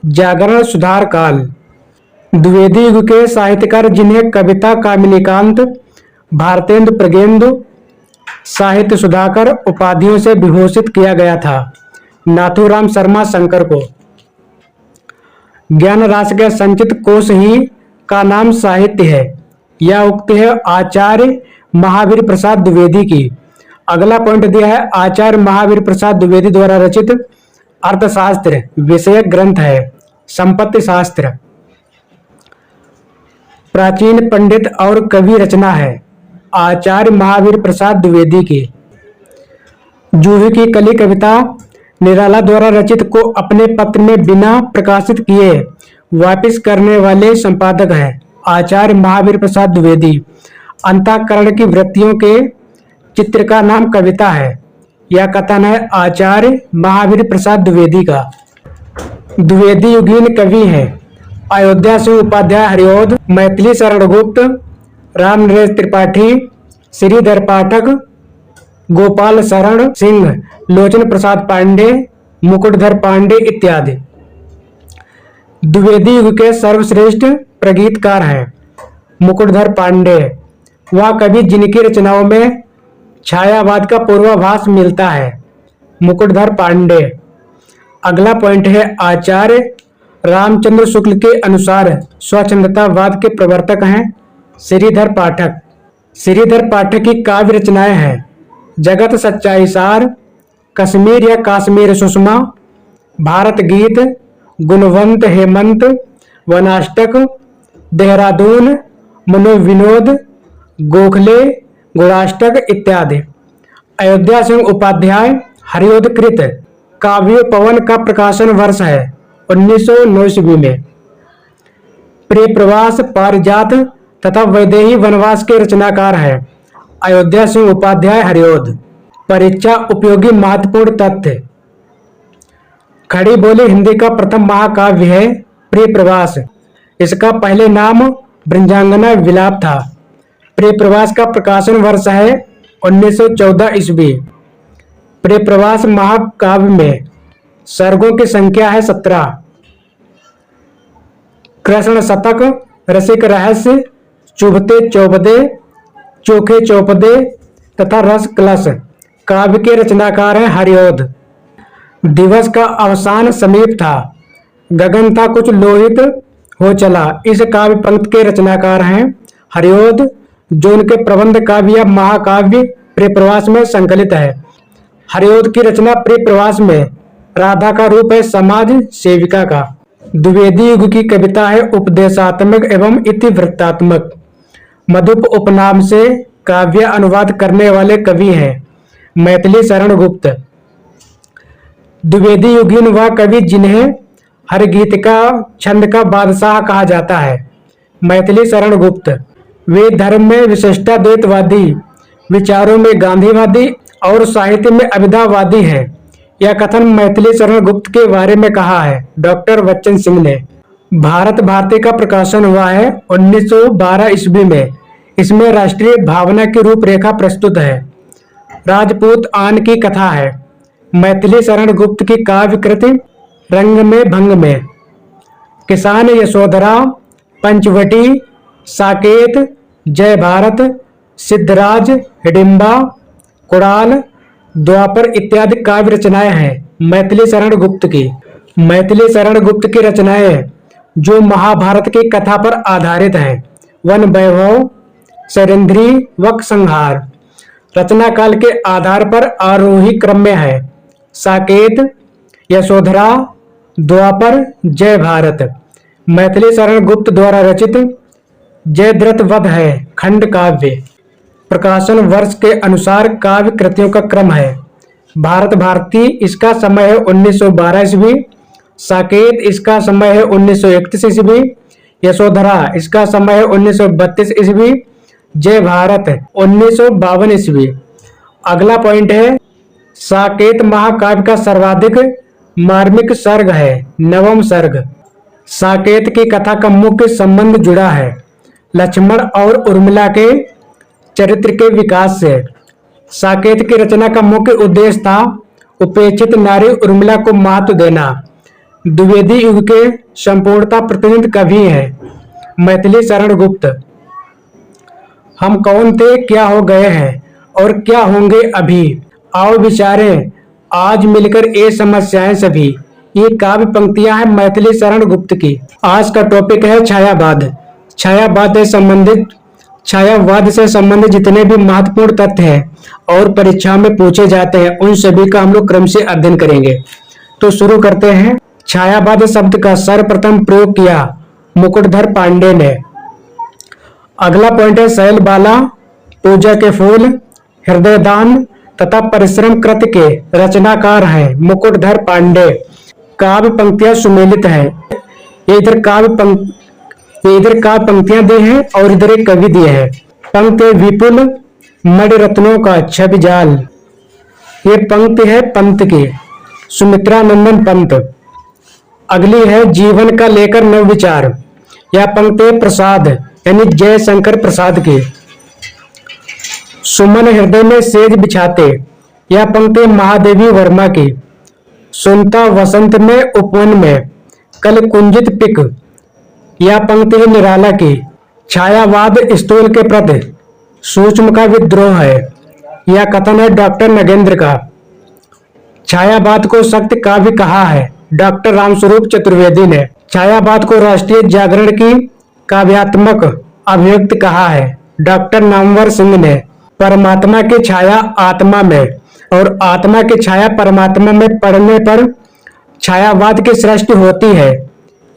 जागरण सुधार काल। द्विवेदी युग के साहित्यकार जिन्हें कविता कामिनीकांत, भारतेंदु प्रगेंदु, साहित्य सुधाकर उपाधियों से विभूषित किया गया था नाथूराम शर्मा शंकर को। ज्ञान राशि के संचित कोश ही का नाम साहित्य है। यह उक्ति है आचार्य महावीर प्रसाद द्विवेदी की। अगला पॉइंट दिया है आचार्य महावीर प्रसाद द्विवेदी द्वारा रचित अर्थशास्त्र विषयक ग्रंथ है संपत्ति शास्त्र। प्राचीन पंडित और कवि रचना है आचार्य महावीर प्रसाद द्विवेदी की। जूही की कली कविता निराला द्वारा रचित को अपने पत्र में बिना प्रकाशित किए वापस करने वाले संपादक हैं आचार्य महावीर प्रसाद द्विवेदी। अंतःकरण की वृत्तियों के चित्र का नाम कविता है। यह कथन है आचार्य महावीर प्रसाद द्विवेदी का। द्विवेदी युगीन कवि हैं अयोध्या सिंह उपाध्याय हरिओद, मैथिली शरण गुप्त, राम नरेश त्रिपाठी, श्रीधर पाठक, गोपाल शरण सिंह, लोचन प्रसाद पांडे, मुकुटधर पांडे इत्यादि। द्विवेदी युग के सर्वश्रेष्ठ प्रगीतकार हैं मुकुटधर पांडे। वह कवि जिनकी रचनाओं में छायावाद का पूर्वाभास मिलता है मुकुटधर पांडे। अगला पॉइंट है आचार्य रामचंद्र शुक्ल के अनुसार स्वच्छंदतावाद के प्रवर्तक हैं श्रीधर पाठक। श्रीधर पाठक की काव्य रचनाएं हैं जगत सच्चाई सार, कश्मीर या काश्मीर सुषमा, भारत गीत, गुणवंत हेमंत, वनाष्टक, देहरादून, मनोविनोद, गोखले, गुणाष्टक इत्यादि। अयोध्या सिंह उपाध्याय हरिओदकृत काव्य पवन का प्रकाशन वर्ष है 1909 ईस्वी में। प्रिय प्रवास, पारिजात तथा वैदेही वनवास के रचनाकार हैं अयोध्या सिंह उपाध्याय हरिओद। परीक्षा उपयोगी महत्वपूर्ण तथ्य। खड़ी बोली हिंदी का प्रथम महाकाव्य है प्रिय प्रवास। इसका पहले नाम ब्रजांगना विलाप था। प्रिय प्रवास का प्रकाशन वर्ष है 1914 ईस्वी। प्रिय प्रवास महाकाव्य में सर्गों की संख्या है 17। कृष्ण शतक, रसिक रहस्य, चुभते चौपदे, चोखे चौपदे तथा रस कलश काव्य के रचनाकार हैं हरिओद। दिवस का अवसान समीप था। गगन था कुछ लोहित हो चला। इस काव्य पंक्ति के रचनाकार हैं हरिओद, जो उनके प्रबंध काव्य या महाकाव्य प्रियप्रवास में संकलित है। हरिओद की रचना प्रियप्रवास में राधा का रूप है समाज सेविका का। द्विवेदी युग की कविता है उपदेशात्मक एवं इतिवृत्तात्मक। मधुप उपनाम से काव्य अनुवाद करने वाले कवि हैं मैथिली शरण गुप्त। द्विवेदी युगीन वह कवि जिन्हें हर गीत का छंद का बादशाह कहा जाता है, मैथिली शरण गुप्त। वे धर्म में विशिष्टाद्वैतवादी, विचारों में गांधीवादी और साहित्य में अभिधावादी हैं। यह कथन मैथिली शरण गुप्त के बारे में कहा है डॉक्टर बच्चन सिंह ने। भारत भारती का प्रकाशन हुआ है 1912 ईस्वी में। इसमें राष्ट्रीय भावना की रूपरेखा प्रस्तुत है। राजपूत आन की कथा है। मैथिली शरण गुप्त की काव्य कृति रंग में भंग में, किसान यशोधरा, पंचवटी, साकेत, जय भारत, सिद्धराज, हिडिंबा, कुड़ाल, द्वापर इत्यादि काव्य रचनाएं हैं मैथिली शरण गुप्त की। मैथिली शरण गुप्त की रचनाएं जो महाभारत की कथा पर आधारित हैं। वन वैभव, सैरंध्री, वक संहार रचना काल के आधार पर आरोही क्रम में है। साकेत, यशोधरा, द्वापर, जय भारत मैथिली शरण गुप्त द्वारा रचित जयद्रथ वध है खंड काव्य। प्रकाशन वर्ष के अनुसार काव्य कृतियों का क्रम है। भारत भारती इसका समय है 1912 ईस्वी, साकेत इसका समय है 1931 ईस्वी, यशोधरा इसका समय है 1932 ईस्वी, जय भारत 1952 ईस्वी। अगला पॉइंट है साकेत महाकाव्य का सर्वाधिक मार्मिक सर्ग है नवम सर्ग। साकेत की कथा का मुख्य संबंध जुड़ा है लक्ष्मण और उर्मिला के चरित्र के विकास से। साकेत की रचना का मुख्य उद्देश्य था उपेक्षित नारी उर्मिला को महत्व देना। द्विवेदी युग के संपूर्णता प्रतिनिधि कवि हैं मैथिली शरण गुप्त। हम कौन थे, क्या हो गए हैं और क्या होंगे अभी, आओ विचारें आज मिलकर ये समस्याएं सभी। ये काव्य पंक्तियां हैं मैथिली शरण गुप्त की। आज का टॉपिक है छायावाद। छायावाद से संबंधित जितने भी महत्वपूर्ण तथ्य हैं और परीक्षा में पूछे जाते हैं उन सभी का हम लोग क्रम से अध्ययन करेंगे। तो शुरू करते हैं। छायावाद शब्द का सर्वप्रथम प्रयोग किया मुकुटधर पांडे ने। अगला पॉइंट है शैलबाला, पूजा के फूल, हृदयदान तथा परिश्रम कृत के रचनाकार हैं मुकुटधर पांडे। काव्य पंक्तियां सुमेलित हैं। ये इधर काव्य पंक्तियां दी हैं और इधर एक कवि दिए हैं। पंक्ति विपुल मणिरत्नों का छवि जाल। ये पंक्ति है पंत की, सुमित्रा नंदन पंत। अगली है जीवन का लेकर नव विचार। यह पंक्ति प्रसाद यानी जयशंकर प्रसाद की। सुमन हृदय में सेज बिछाते। यह पंक्ति महादेवी वर्मा की। सुनता वसंत में उपवन में कल कुंजित पिक। यह पंक्ति है निराला की। छायावाद स्थूल के प्रति सूक्ष्म का विद्रोह है। यह कथन है डॉक्टर नगेंद्र का। छायावाद को सत्य काव्य कहा है डॉक्टर रामस्वरूप चतुर्वेदी ने। छायावाद को राष्ट्रीय जागरण की काव्यात्मक अभिव्यक्ति कहा है डॉक्टर नामवर सिंह ने। परमात्मा की छाया आत्मा में और आत्मा की छाया परमात्मा में पड़ने पर छायावाद की सृष्टि होती है।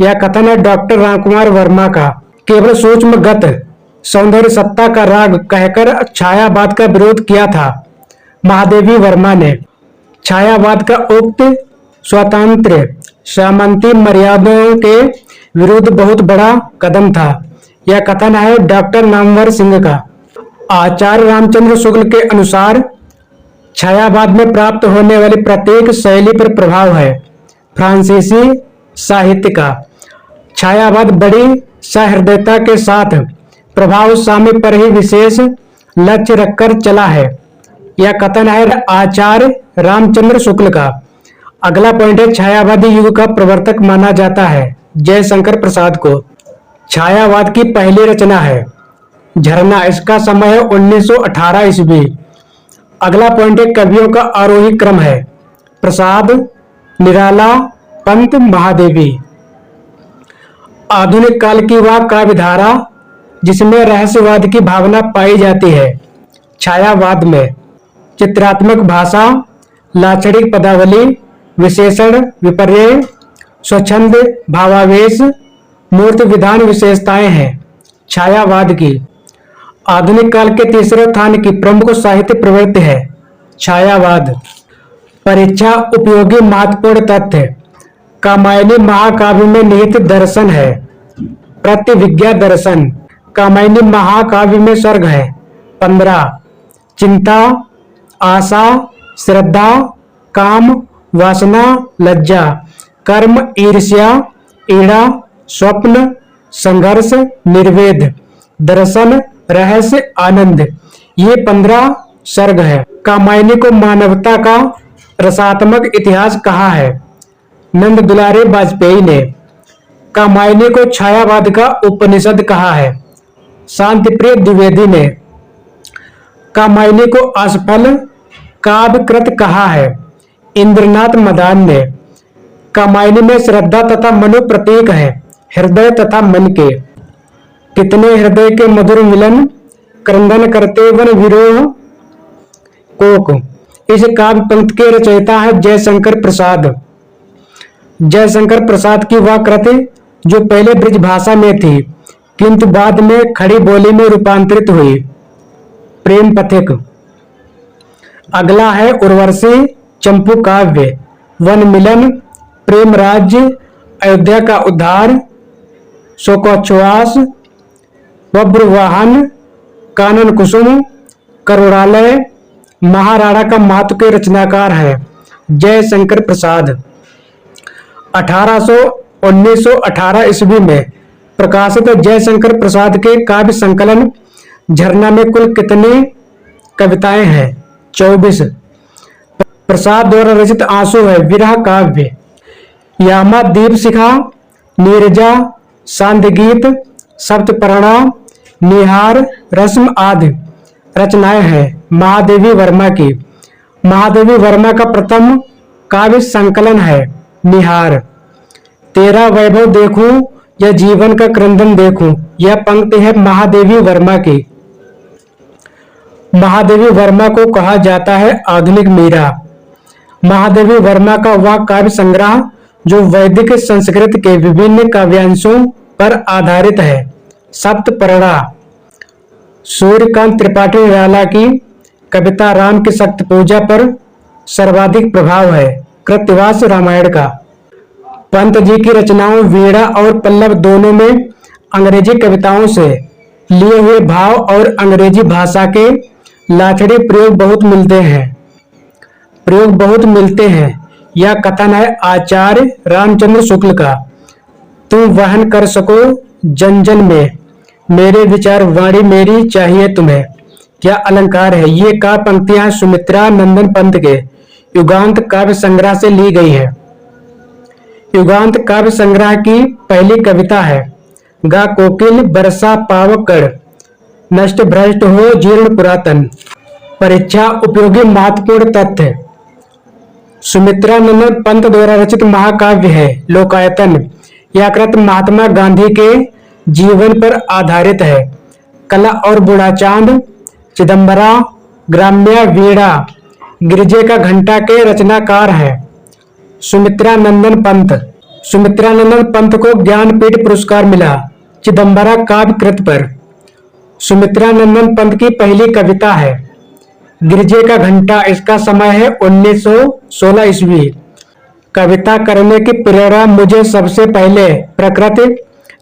यह कथन है डॉक्टर रामकुमार वर्मा का। केवल सूक्ष्मगत सौंदर्य सत्ता का राग कहकर छायावाद का विरोध किया था महादेवी वर्मा ने। छायावाद का उक्त स्वतंत्र सामंती मर्यादाओं के विरुद्ध बहुत बड़ा कदम था। यह कथन है डॉक्टर नामवर सिंह का। आचार्य रामचंद्र शुक्ल के अनुसार छायावाद में प्राप्त होने वाली प्रत्येक शैली पर प्रभाव है फ्रांसीसी साहित्य का। छायावाद बड़ी सहृदयता के साथ प्रभाव साम्य पर ही विशेष लक्ष्य रखकर चला है। यह कथन है आचार्य रामचंद्र शुक्ल का। अगला पॉइंट है छायावादी युग का प्रवर्तक माना जाता है जयशंकर प्रसाद को। छायावाद की पहली रचना है झरना। इसका समय है 1918 ईस्वी। अगला पॉइंट है कवियों का आरोही क्रम है प्रसाद, निराला, पंत, महादेवी। आधुनिक काल की वह काव्य धारा जिसमें रहस्यवाद की भावना पाई जाती है। छायावाद में चित्रात्मक भाषा, लाक्षणिक पदावली, विशेषण, विपर्यय, स्वच्छंद भावावेश, मूर्त विधान विशेषताएं हैं छायावाद की। आधुनिक काल के तीसरे स्थान की प्रमुख साहित्य प्रवृत्ति है छायावाद। परीक्षा उपयोगी महत्वपूर्ण तथ्य। कामायनी महाकाव्य में निहित दर्शन है प्रतिविज्ञा दर्शन। कामायनी महाकाव्य में सर्ग है 15। चिंता, आशा, श्रद्धा, काम, वासना, लज्जा, कर्म, ईर्ष्या, ईड़ा, स्वप्न, संघर्ष, निर्वेद, दर्शन, रहस्य, आनंद, ये 15 सर्ग है। कामायनी को मानवता का रसात्मक इतिहास कहा है नंद दुलारे वाजपेयी ने। कामायनी को छायावाद का उपनिषद कहा है शांतिप्रिय द्विवेदी ने। कामायनी को असफल काव्य कृत कहा है इंद्रनाथ मदान ने। कामायनी में श्रद्धा तथा मनु प्रतीक है हृदय तथा मन के। कितने हृदय के मधुर मिलन, क्रंदन करते वन विरोह कोक। इस काव्य पंक्ति के रचयिता है जयशंकर प्रसाद। जयशंकर प्रसाद की वह कृति जो पहले ब्रज भाषा में थी किंतु बाद में खड़ी बोली में रूपांतरित हुई, प्रेम पथिक। अगला है उर्वशी चंपू काव्य, वन मिलन, प्रेम राज्य, अयोध्या का उद्धार, शोकोच्छ्वास, बब्रुवाहन, कानन कुसुम, करुणालय, महाराणा का महत्व के रचनाकार है जयशंकर प्रसाद। 1918 ईस्वी में प्रकाशित जयशंकर प्रसाद के काव्य संकलन झरना में कुल कितनी कविताएं हैं? 24। प्रसाद द्वारा रचित आंसू है विरह काव्य। यामा, दीप शिखा, नीरजा, सांध्य गीत, सप्तपर्णा, निहार, रस्म आदि रचनाएं हैं महादेवी वर्मा की। महादेवी वर्मा का प्रथम काव्य संकलन है निहार। तेरा वैभव देखूं या जीवन का क्रंदन देखूं, यह पंक्ति है महादेवी वर्मा की। महादेवी वर्मा को कहा जाता है आधुनिक मीरा। महादेवी वर्मा का वह काव्य संग्रह जो वैदिक संस्कृत के विभिन्न काव्यांशों पर आधारित है सप्तपर्णा। सूर्यकांत त्रिपाठी निराला की कविता राम की शक्ति पूजा पर सर्वाधिक प्रभाव है कृतवास रामायण का। पंत जी की रचनाओं वीणा और पल्लव दोनों में अंग्रेजी कविताओं से लिए हुए भाव और अंग्रेजी भाषा के लाछड़ी प्रयोग बहुत मिलते हैं। यह कथन है आचार्य रामचंद्र शुक्ल का। तुम वहन कर सको जन जन में, मेरे विचार वाणी मेरी चाहिए तुम्हें। क्या अलंकार है। ये काव्य पंक्तियां सुमित्रा नंदन पंत के युगांत काव्य संग्रह से ली गई है। युगांत काव्य संग्रह की पहली कविता है गा कोकिल बरसा पावकड़, नष्ट भ्रष्ट हो जीर्ण पुरातन। परीक्षा उपयोगी महत्वपूर्ण तथ्य। सुमित्रा नंदन पंत द्वारा रचित महाकाव्य है लोकायतन। यह कृत महात्मा गांधी के जीवन पर आधारित है। कला और बुढ़ाचांद, चिदंबरा, ग्राम्या, वीणा, गिरिजे का घंटा के रचनाकार है सुमित्रा नंदन पंत। सुमित्रा नंदन पंत को ज्ञानपीठ पुरस्कार मिला चिदंबरा काव्य कृत पर। सुमित्रा नंदन पंत की पहली कविता है गिरिजे का घंटा। इसका समय है 1916 ईस्वी। कविता करने की प्रेरणा मुझे सबसे पहले प्रकृति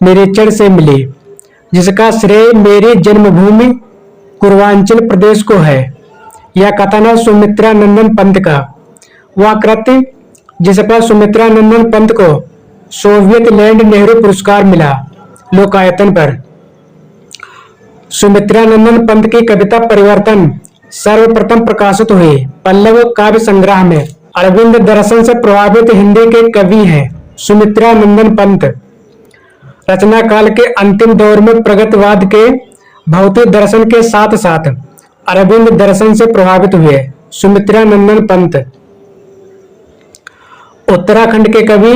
निरीक्षण से मिली, जिसका श्रेय मेरी जन्मभूमि पूर्वांचल प्रदेश को है। यह कथन है सुमित्रा नंदन पंत का। वह कृति जिस पर सुमित्रा नंदन पंत को सोवियत लैंड नेहरू पुरस्कार मिला लोकायतन पर। सुमित्रा नंदन पंत की कविता परिवर्तन सर्वप्रथम प्रकाशित हुई पल्लव काव्य संग्रह में। अरविंद दर्शन से प्रभावित हिंदी के कवि हैं सुमित्रा नंदन पंत। रचना काल के अंतिम दौर में प्रगतवाद के भौतिक दर्शन के साथ साथ अरविंद दर्शन से प्रभावित हुए सुमित्रा नंदन पंत। उत्तराखंड के कवि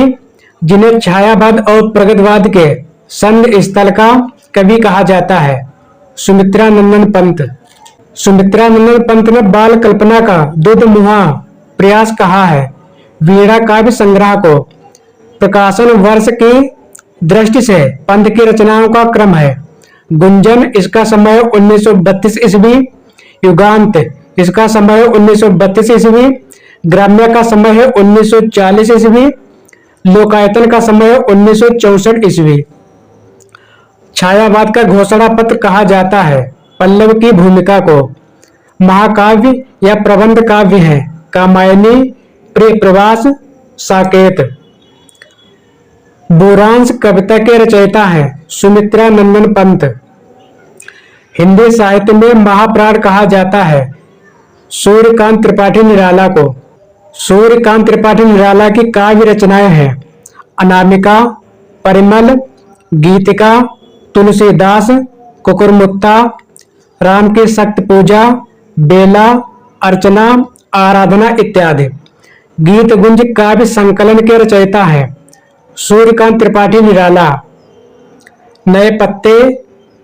जिन्हें छायावाद और प्रगतवाद के संध स्थल का कवि कहा जाता है? सुमित्रा नंदन पंत। सुमित्रा नंदन पंत ने बाल कल्पना का दुधमुहा प्रयास कहा है? वीणा काव्य संग्रह को। प्रकाशन वर्ष की दृष्टि से पंत की रचनाओं का क्रम है? गुंजन, इसका समय 1932 ईस्वी। युगांत, इसका समय 1932 ईस्वी। ग्राम्य का समय है 1940 ईस्वी। लोकायतन का समय 1964 ईस्वी। छायावाद का घोषणा पत्र कहा जाता है? पल्लव की भूमिका को। महाकाव्य या प्रबंध काव्य है? कामायनी, प्रिय प्रवास, साकेत। बुरांश कविता के रचयिता हैं? सुमित्रा नंदन पंत। हिंदी साहित्य में महाप्राण कहा जाता है? सूर्यकांत त्रिपाठी निराला को। सूर्यकांत त्रिपाठी निराला की काव्य रचनाएं हैं? अनामिका, परिमल, गीतिका, तुलसीदास, कुकुरमुत्ता, राम की शक्ति पूजा, बेला, अर्चना, आराधना इत्यादि। गीत गुंज काव्य संकलन के रचयिता हैं? सूर्यकांत त्रिपाठी निराला। नए पत्ते,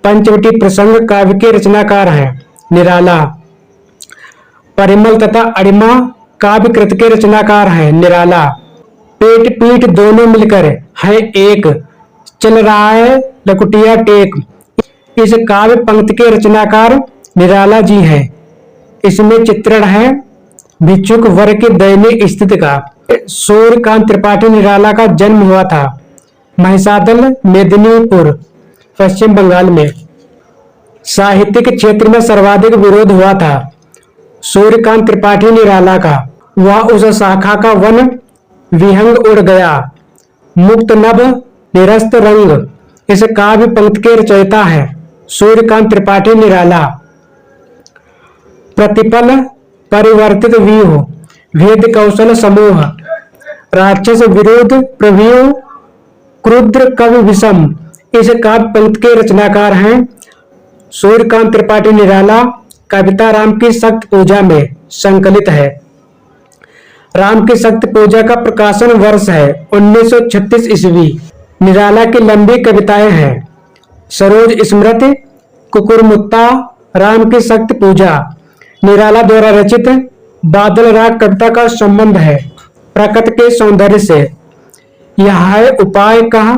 पंचवटी प्रसंग काव्य के रचनाकार हैं? निराला। परिमल तथा अड़िमा काव्य कृत के रचनाकार हैं? निराला। पेट पीठ दोनों मिलकर है एक, चल रहा है लकुटिया टेक, इस काव्य पंक्ति के रचनाकार निराला जी हैं। इसमें चित्रण है भिक्षुक वर्ग की दयनीय स्थिति का। सूर्यकांत त्रिपाठी निराला का जन्म हुआ था महिषादल, मेदिनीपुर, पश्चिम बंगाल में। साहित्यिक क्षेत्र में सर्वाधिक विरोध हुआ था सूर्यकांत त्रिपाठी निराला का। वह उस शाखा का वन विहंग उड़ गया, मुक्त नभ निरस्त रंग, इस काव्य पंक्ति के रचयिता हैं? सूर्यकांत त्रिपाठी निराला। प्रतिपल परिवर्तित व्यूह, भेद कौशल समूह, राक्षस विरोध प्रव्यूह, क्रुद्र कवि विषम, इस काव्य पंक्ति के रचनाकार हैं? सूर्यकांत त्रिपाठी निराला। कविता राम की शक्ति पूजा में संकलित है। राम की शक्ति पूजा का प्रकाशन वर्ष है 1936 ईस्वी। निराला की लंबी कविताएं हैं? सरोज स्मृति, कुकुरमुत्ता, राम की शक्ति पूजा। निराला द्वारा रचित बादल राग कविता का संबंध है प्रकृति के सौंदर्य से। यह है उपाय कहा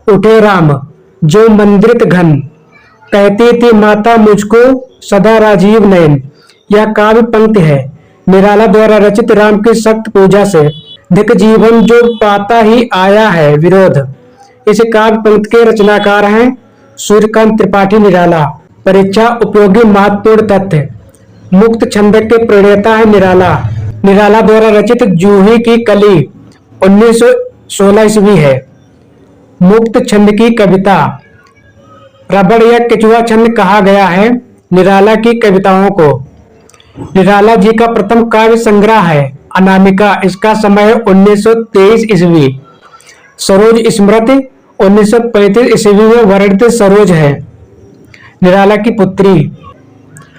उठे राम जो मंदिरित घन, कहती थी माता मुझको सदा राजीव नयन, यह काव्य पंक्ति है निराला द्वारा रचित राम की शक्ति पूजा से। धिक जीवन जो पाता ही आया है विरोध, इस काव्य पंक्ति के रचनाकार हैं? सूर्यकांत त्रिपाठी निराला। परीक्षा उपयोगी महत्वपूर्ण तथ्य, मुक्त छंद के प्रणेता है निराला। निराला द्वारा रचित जूही की कली 1916 ईस्वी है। मुक्त छंद की कविता। रबड़ या केचुआ छंद कहा गया है निराला की कविताओं को। निराला जी का प्रथम काव्य संग्रह है अनामिका, इसका समय 1923 ईस्वी। सरोज स्मृति 1935 ईस्वी में वर्णित सरोज है निराला की पुत्री।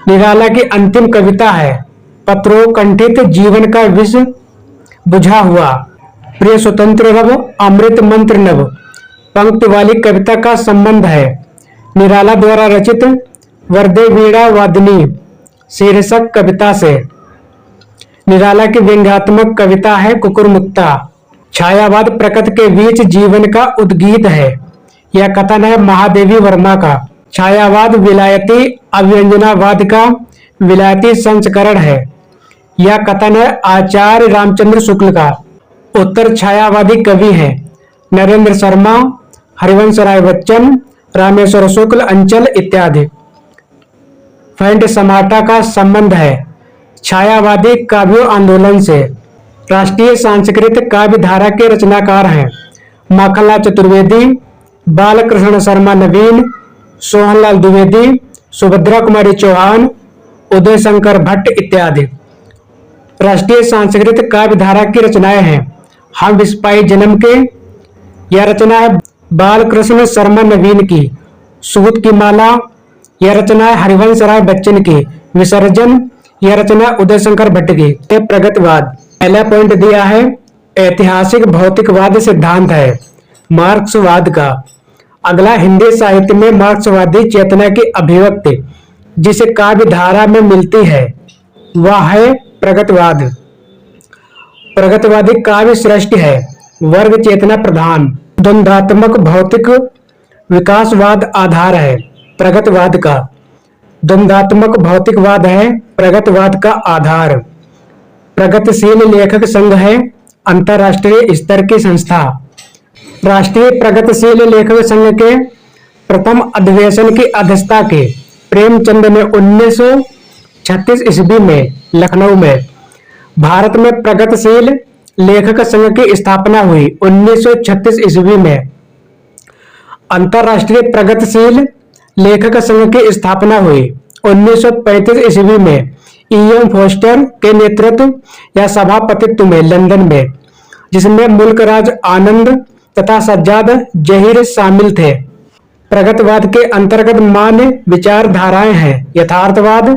निराला की अंतिम कविता है पत्रों कंठित जीवन का विष बुझा हुआ, प्रिय स्वतंत्र रव अमृत मंत्र नव, पंक्ति वाली कविता का संबंध है निराला द्वारा रचित वर्दे वीणा वादनी शीर्षक कविता से। निराला की व्यंग्यात्मक कविता है कुकुरमुत्ता। छायावाद प्रकृति के बीच जीवन का उद्गीत है, यह कथन है महादेवी वर्मा का। छायावाद विलायती अव्यंजनावाद का विलायती संस्करण है, यह कथन है आचार्य रामचंद्र शुक्ल का। उत्तर छायावादी कवि हैं नरेंद्र शर्मा, हरिवंश राय बच्चन, रामेश्वर शुक्ल, अंचल इत्यादि। फैंट समाटा का संबंध है छायावादी काव्य आंदोलन से। राष्ट्रीय सांस्कृतिक काव्य धारा के रचनाकार हैं माखनलाल चतुर्वेदी, बालकृष्ण शर्मा नवीन, सोहनलाल द्विवेदी, सुभद्रा कुमारी चौहान, उदय शंकर भट्ट इत्यादि। राष्ट्रीय सांस्कृतिक काव्य धारा की रचनाएं हैं हम विस्पाई जन्म के, यह रचना है बालकृष्ण शर्मा नवीन की। सूत की माला, यह रचना है हरिवंश राय बच्चन की। विसर्जन, यह रचना उदय शंकर भट्ट की। प्रगतिवाद, पहला पॉइंट दिया है ऐतिहासिक भौतिकवाद सिद्धांत है मार्क्सवाद का। अगला हिंदी साहित्य में मार्क्सवादी चेतना की अभिव्यक्ति जिसे काव्य धारा में मिलती है वह है प्रगतिवाद। प्रगतिवादी काव्य श्रेष्ठ है, वर्ग चेतना प्रधान, द्वंद्वात्मक भौतिक विकासवाद आधार है प्रगतिवाद का। द्वंद्वात्मक भौतिकवाद है प्रगतिवाद का आधार। प्रगतिशील लेखक संघ है अंतरराष्ट्रीय स्तर की संस्था। राष्ट्रीय प्रगतिशील लेखक संघ के प्रथम अधिवेशन की अध्यक्षता की प्रेमचंद ने 1936 ईस्वी में लखनऊ में। भारत में प्रगतिशील लेखक संघ की स्थापना हुई 1936 ईस्वी में। अंतरराष्ट्रीय प्रगतिशील लेखक संघ की स्थापना हुई 1935 ईस्वी में E.M. फोस्टर के नेतृत्व या सभापतित्व में लंदन में, जिसमें मुल्कराज आनंद तथा सज्जाद जहीर शामिल थे। प्रगतिवाद के अंतर्गत मान्य विचारधाराएं हैं यथार्थवाद,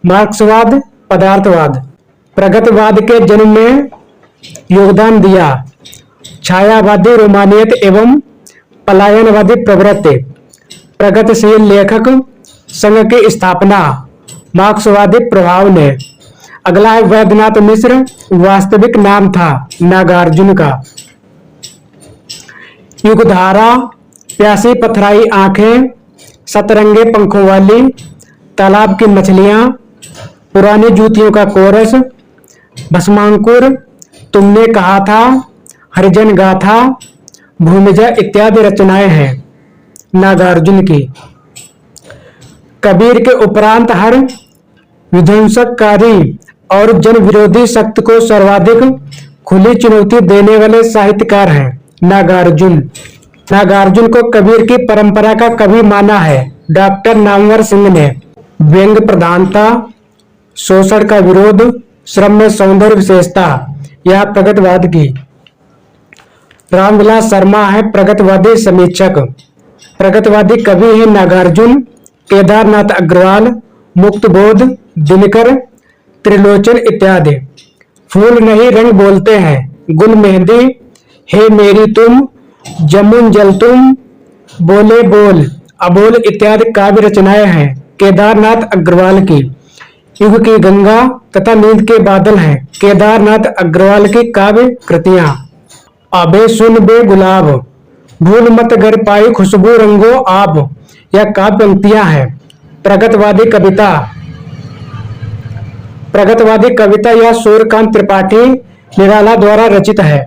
मार्क्सवाद, पदार्थवाद। प्रगतिवाद के जन्म में योगदान दिया छायावादी रोमानियत एवं पलायनवादी प्रवृत्ति। प्रगतिशील लेखक संघ की स्थापना मार्क्सवादी प्रभाव ने। अगला है वैद्यनाथ मिश्र, वास्तविक नाम था नागार्जुन का। युगधारा, प्यासी पथराई आंखें, सतरंगे पंखों वाली, तालाब की मछलियां, पुरानी जूतियों का कोरस, भस्मांकुर, तुमने कहा था, हरिजन गाथा, भूमिजा इत्यादि रचनाएं हैं नागार्जुन की। कबीर के उपरांत हर विध्वंसकारी और जन विरोधी शक्ति को सर्वाधिक खुली चुनौती देने वाले साहित्यकार हैं नागार्जुन। नागार्जुन को कबीर की परंपरा का कवि माना है डॉक्टर नामवर सिंह ने। व्यंग प्रधानता, शोषण का विरोध, श्रम में सौंदर्य विशेषता यह प्रगतिवाद की। रामविलास शर्मा है प्रगतिवादी समीक्षक। प्रगतिवादी कवि है नागार्जुन, केदारनाथ अग्रवाल, मुक्तबोध, दिनकर, त्रिलोचन इत्यादि। फूल नहीं रंग बोलते हैं, गुल मेहंदी, हे मेरी तुम, जमुन जल तुम, बोले बोल, अबोल इत्यादि काव्य रचनाएं हैं केदारनाथ अग्रवाल की। युग की गंगा तथा नींद के बादल हैं केदारनाथ अग्रवाल की काव्य कृतियां। अबे सुन बे गुलाब, भूल मत गर पाई खुशबू रंगो आप यह काव्य पंक्तियां हैं। प्रगतिवादी कविता। प्रगतिवादी कविता यह सूर्यकांत त्रिपाठी निराला द्वारा रचित है।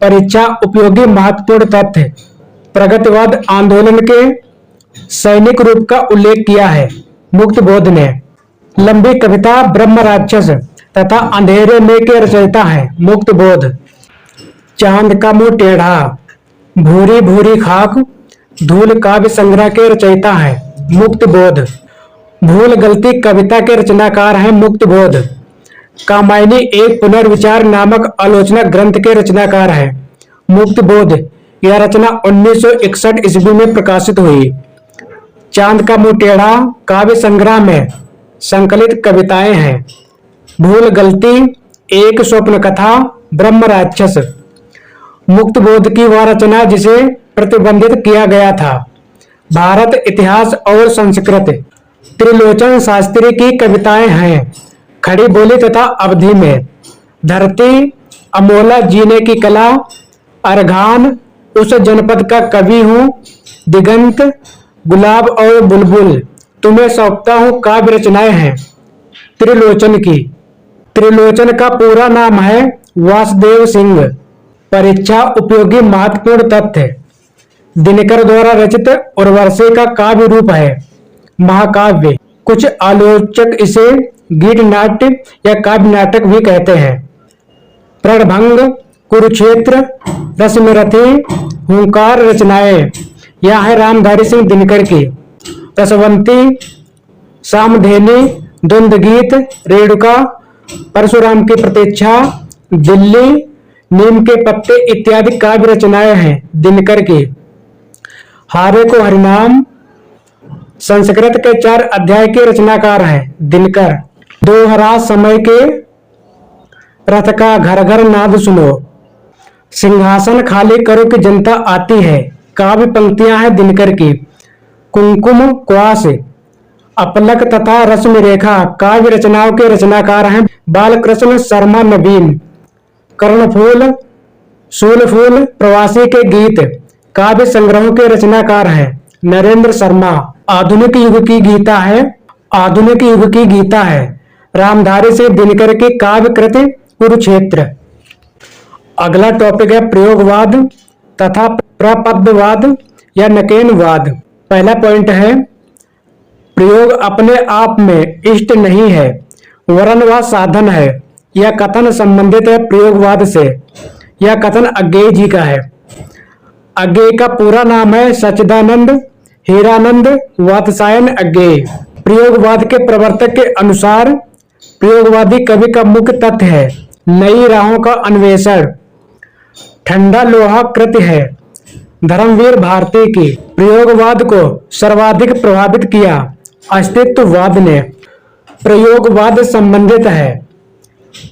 परीक्षा उपयोगी महत्वपूर्ण तथ्य। प्रगतिवाद आंदोलन के सैनिक रूप का उल्लेख किया है मुक्तबोध ने। लंबी कविता ब्रह्म राक्षस तथा अंधेरे में के रचयिता है मुक्तबोध। चांद का मुंह टेढ़ा, भूरी भूरी खाक, धूल काव्य संग्रह के रचयिता है मुक्तबोध। भूल गलती कविता के रचनाकार हैं मुक्तबोध। कामायनी एक पुनर्विचार नामक आलोचना ग्रंथ के रचनाकार हैं मुक्तबोध। यह रचना 1961 ईस्वी में प्रकाशित हुई। चांद का मुंह टेढ़ा काव्य संग्रह में संकलित कविताएं हैं। भूल गलती, एक स्वप्न कथा, ब्रह्म राक्षस मुक्तबोध की वह रचना जिसे प्रतिबंधित किया गया था। भारत इतिहास और संस्कृत। त्रिलोचन शास्त्री की कविताएं हैं खड़ी बोली तथा अवधि में। धरती, अमोला जीने की कला, अर्घान, उस जनपद का कवि हूँ, दिगंत, गुलाब और बुलबुल, तुम्हें सौंपता हूँ काव्य रचनाएं हैं त्रिलोचन की। त्रिलोचन का पूरा नाम है वासुदेव सिंह। परीक्षा उपयोगी महत्वपूर्ण तथ्य। दिनकर द्वारा रचित उर्वशी का काव्य रूप है महाकाव्य। कुछ आलोचक इसे गीत नाट्य या काव्य नाटक भी कहते हैं। प्रणभंग, कुरुक्षेत्र, रश्मिरथी, हुंकार रचनाएं यह है रामधारी सिंह दिनकर की। रसवंती, सामधेनी, द्वंद्व गीत, रेणुका, परशुराम की प्रतीक्षा, दिल्ली, नीम के पत्ते इत्यादि काव्य रचनाएं हैं दिनकर की। हारे को हरिनाम संस्कृत के 4 अध्याय के रचनाकार हैं दिनकर। दोहरा समय के रथ का घर घर नाद सुनो, सिंहासन खाली करो कि जनता आती है काव्य पंक्तियां हैं दिनकर की। कुमकुम क्वास, अपलक तथा रश्मि रेखा काव्य रचनाओं के रचनाकार हैं बालकृष्ण शर्मा नवीन। कर्णफूल, शूलफूल, प्रवासी के गीत काव्य संग्रहों के रचनाकार हैं नरेंद्र शर्मा। आधुनिक युग की गीता है रामधारी से दिनकर की काव्य कृति कुरुक्षेत्र। अगला टॉपिक है प्रयोगवाद तथा प्रपदवाद या नकेनवाद। पहला पॉइंट है प्रयोग अपने आप में इष्ट नहीं है वरन वह साधन है। यह कथन संबंधित है प्रयोगवाद से। यह कथन अज्ञेय जी का है। अज्ञेय का पूरा नाम है सच्चिदानंद हीरानंद वात्स्यायन अज्ञेय। प्रयोगवाद के प्रवर्तक के अनुसार प्रयोगवादी कवि का मुख्य तथ्य है नई राहों का अन्वेषण। ठंडा लोहा कृति है धर्मवीर भारती की। प्रयोगवाद को सर्वाधिक प्रभावित किया अस्तित्ववाद ने। प्रयोगवाद संबंधित है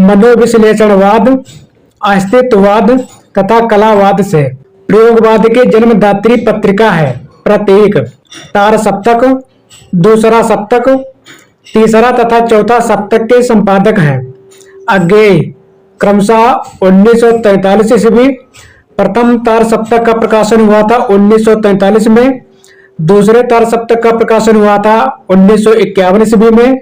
मनोविश्लेषणवाद, अस्तित्ववाद तथा कलावाद से। प्रयोगवाद के जन्मदात्री पत्रिका है प्रतीक। तार सप्तक, दूसरा सप्तक, तीसरा तथा चौथा सप्तक के संपादक हैं अज्ञेय। क्रमशः 1943 ईस्वी प्रथम तार सप्तक का प्रकाशन हुआ था 1943 में। दूसरे तार सप्तक का प्रकाशन हुआ था 1951 ईस्वी में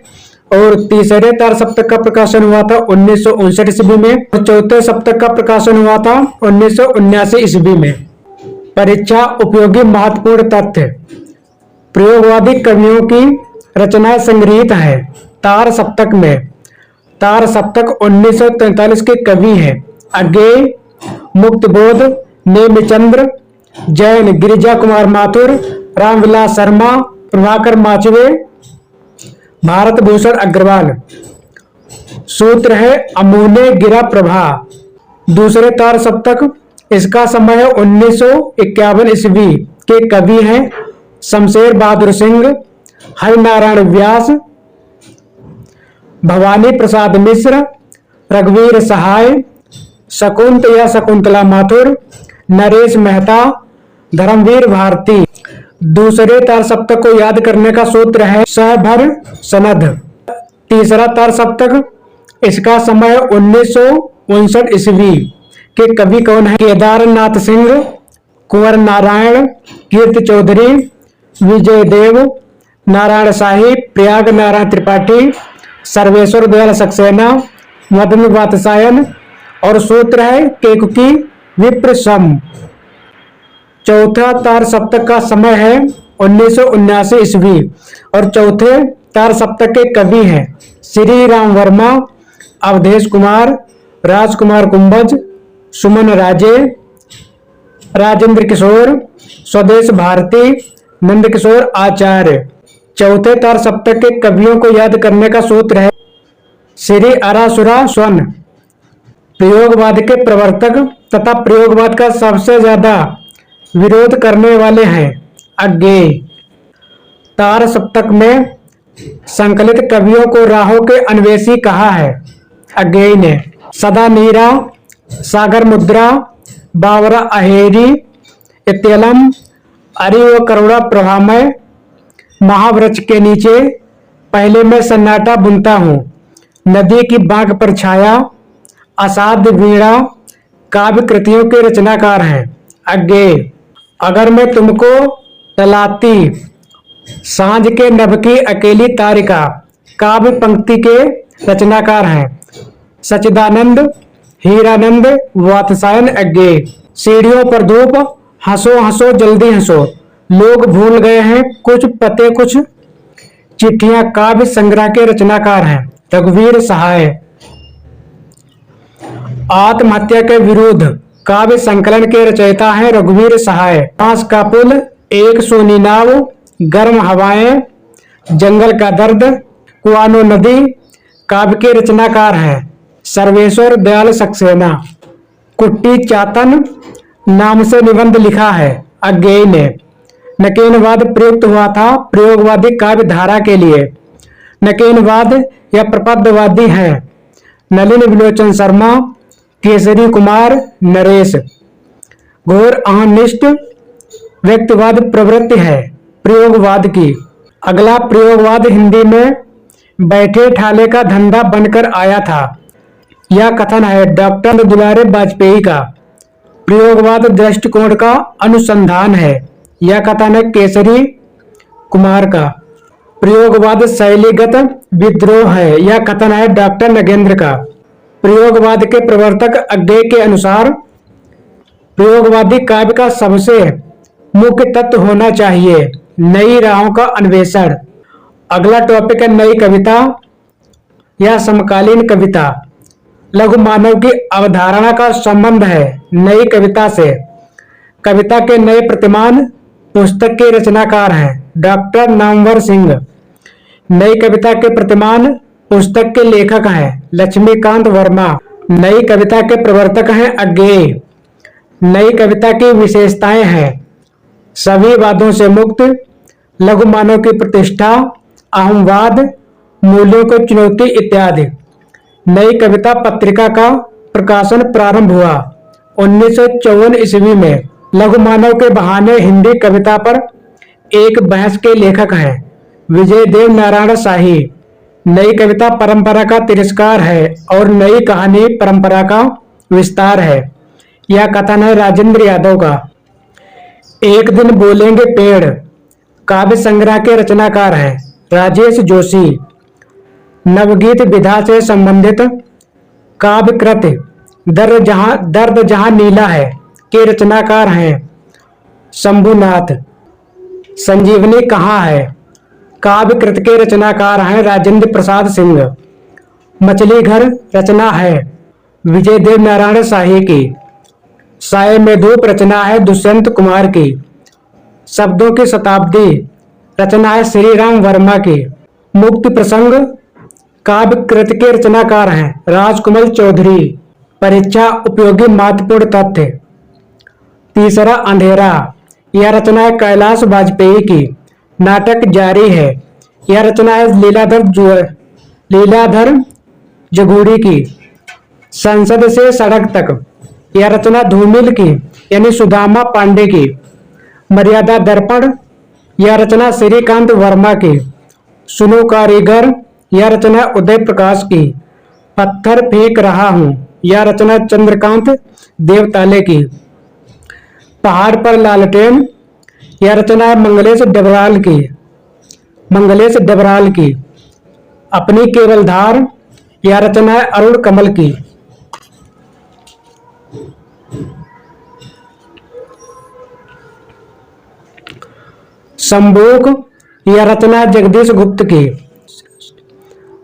और तीसरे तार सप्तक का प्रकाशन हुआ था 1959 ईस्वी में और चौथे सप्तक का प्रकाशन हुआ था 1979 ईस्वी में। परीक्षा उपयोगी महत्वपूर्ण तथ्य। प्रयोगवादी कवियों की रचनाएं संग्रहित है तार सप्तक में। तार सप्तक 1943 के कवि हैं अज्ञेय, मुक्तबोध, नेमिचंद्र जैन, गिरिजा कुमार माथुर, रामविलास शर्मा, प्रभाकर माचवे, भारत भूषण अग्रवाल। सूत्र है अमूल्य गिरा प्रभा। दूसरे तार सप्तक इसका समय है 1951 ईस्वी के कवि हैं शमशेर बहादुर सिंह, हरिनारायण व्यास, भवानी प्रसाद मिश्र, रघुवीर सहाय, शकुंत या शकुंतला माथुर, नरेश मेहता, धर्मवीर भारती। दूसरे तार सप्तक को याद करने का सूत्र है सहभर सनद। तीसरा तार सप्तक इसका समय 1959 ईस्वी के कवि कौन है केदारनाथ सिंह, कुंवर नारायण, कीर्ति चौधरी, विजय देव, नारायण शाही, प्रयाग नारायण त्रिपाठी, सर्वेश्वर दयाल सक्सेना, मदन वात्स्यायन। और सूत्र है केकुकी विप्र सम। चौथा तार सप्तक का समय है 1979 ईस्वी और चौथे तार सप्तक के कवि हैं श्री राम वर्मा, अवधेश कुमार, राजकुमार कुंभज, सुमन राजे, राजेंद्र किशोर, स्वदेश भारती, नंदकिशोर आचार्य। चौथे तार सप्तक के कवियों को याद करने का सूत्र है श्री अरासुरा स्वन। प्रयोगवाद के प्रवर्तक तथा प्रयोगवाद का सबसे ज्यादा विरोध करने वाले हैं अज्ञेय। तार सप्तक में संकलित कवियों को राहों के अन्वेषी कहा है अज्ञेय ने। सदा नीरा, सागर मुद्रा, बावरा अहेरी, इत्यलम, अरि व करुणा प्रभामय, महावृक्ष के नीचे, पहले मैं सन्नाटा बुनता हूँ, नदी की बांक पर छाया, असाध्य वीणा काव्य कृतियों के रचनाकार हैं अज्ञेय। अगर मैं तुमको टलाती, सांझ के नभ की अकेली तारिका काव्य पंक्ति के रचनाकार हैं सच्चिदानंद हीरानंद वात्स्यायन अज्ञेय। सीढ़ियों पर धूप, हंसो हंसो जल्दी हंसो, लोग भूल गए हैं कुछ पते कुछ चिट्ठियां काव्य संग्रह के रचनाकार हैं रघुवीर सहाय। आत्महत्या के विरुद्ध काव्य संकलन के रचयिता हैं रघुवीर सहाय। बांस का पुल, एक सोनी नाव, गर्म हवाएं, जंगल का दर्द, कुआनो नदी काव्य के रचनाकार हैं सर्वेश्वर दयाल सक्सेना। कुट्टी चातन नाम से निबंध लिखा है अज्ञेय ने। नकेनवाद प्रयुक्त हुआ था प्रयोगवादी काव्य धारा के लिए। नकेनवाद या प्रपदवादी हैं नलिन विलोचन शर्मा, केसरी कुमार, नरेश। घोर अहनिष्ठ व्यक्तिवाद प्रवृत्ति है प्रयोगवाद की। अगला प्रयोगवाद हिंदी में बैठे ठाले का धंधा बनकर आया था। यह कथन है डॉक्टर दुलारे वाजपेयी का। प्रयोगवाद दृष्टिकोण का अनुसंधान है। यह कथन है केसरी कुमार का। प्रयोगवाद शैलीगत विद्रोह है। यह कथन है डॉक्टर नगेंद्र का। प्रयोगवाद के प्रवर्तक अज्ञेय के अनुसार प्रयोगवादी काव्य का सबसे मुख्य तत्व होना चाहिए नई राहों का अन्वेषण। अगला टॉपिक है नई कविता या समकालीन कविता। लघु मानव की अवधारणा का संबंध है नई कविता से। कविता के नए प्रतिमान पुस्तक के रचनाकार हैं डॉक्टर नामवर सिंह। नई कविता के प्रतिमान पुस्तक के लेखक हैं लक्ष्मीकांत वर्मा। नई कविता के प्रवर्तक हैं अज्ञेय। नई कविता की विशेषताएं हैं सभी वादों से मुक्त, लघु मानव की प्रतिष्ठा, अहमवाद, मूल्यों को चुनौती इत्यादि। नई कविता पत्रिका का प्रकाशन प्रारंभ हुआ 1954 ईस्वी में। लघु मानव के बहाने हिंदी कविता पर एक बहस के लेखक हैं विजय देव नारायण शाही। नई कविता परंपरा का तिरस्कार है और नई कहानी परंपरा का विस्तार है। यह कथन है राजेंद्र यादव का। एक दिन बोलेंगे पेड़ काव्य संग्रह के रचनाकार हैं राजेश जोशी। नवगीत विधा से संबंधित काव्य कृत दर्द जहां नीला है के रचनाकार हैं शंभुनाथ। संजीवनी कहाँ है काव्य कृत के रचनाकार हैं राजेंद्र प्रसाद सिंह। मछली घर रचना है विजय देव नारायण शाही की। साय में धूप रचना है दुष्यंत कुमार की। शब्दों की शताब्दी रचना है श्री राम वर्मा की। मुक्ति प्रसंग काव्य कृत के रचनाकार हैं राजकुमार चौधरी। परीक्षा उपयोगी महत्वपूर्ण तथ्य। तीसरा अंधेरा यह रचना है कैलाश वाजपेयी की। नाटक जारी है यह रचना है लीलाधर जगूड़ी की। संसद से सड़क तक यह रचना धूमिल की यानी सुदामा पांडे की। मर्यादा दर्पण यह रचना श्रीकांत वर्मा की। सुनो कारीगर यह रचना उदय प्रकाश की। पत्थर फेंक रहा हूं यह रचना चंद्रकांत देवताले की। पहाड़ पर लालटेन यह रचना है मंगलेश डबराल की। अपनी केवल धार यह रचना है अरुण कमल की। संभोग यह रचना जगदीश गुप्त की।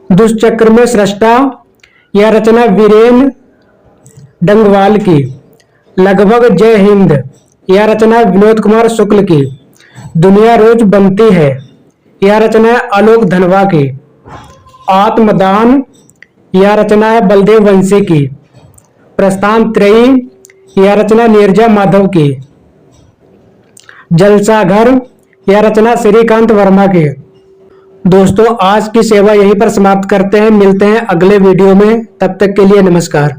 दुष्चक्र में सृष्टा यह रचना वीरेन डंगवाल की। लगभग जय हिंद यह रचना विनोद कुमार शुक्ल की। दुनिया रोज बनती है यह रचना है आलोक धनवा की। आत्मदान यह रचना है बलदेव वंशी की। प्रस्थान त्रयी यह रचना नीरजा माधव की। जलसा घर यह रचना श्रीकांत वर्मा की। दोस्तों आज की सेवा यहीं पर समाप्त करते हैं। मिलते हैं अगले वीडियो में, तब तक के लिए नमस्कार।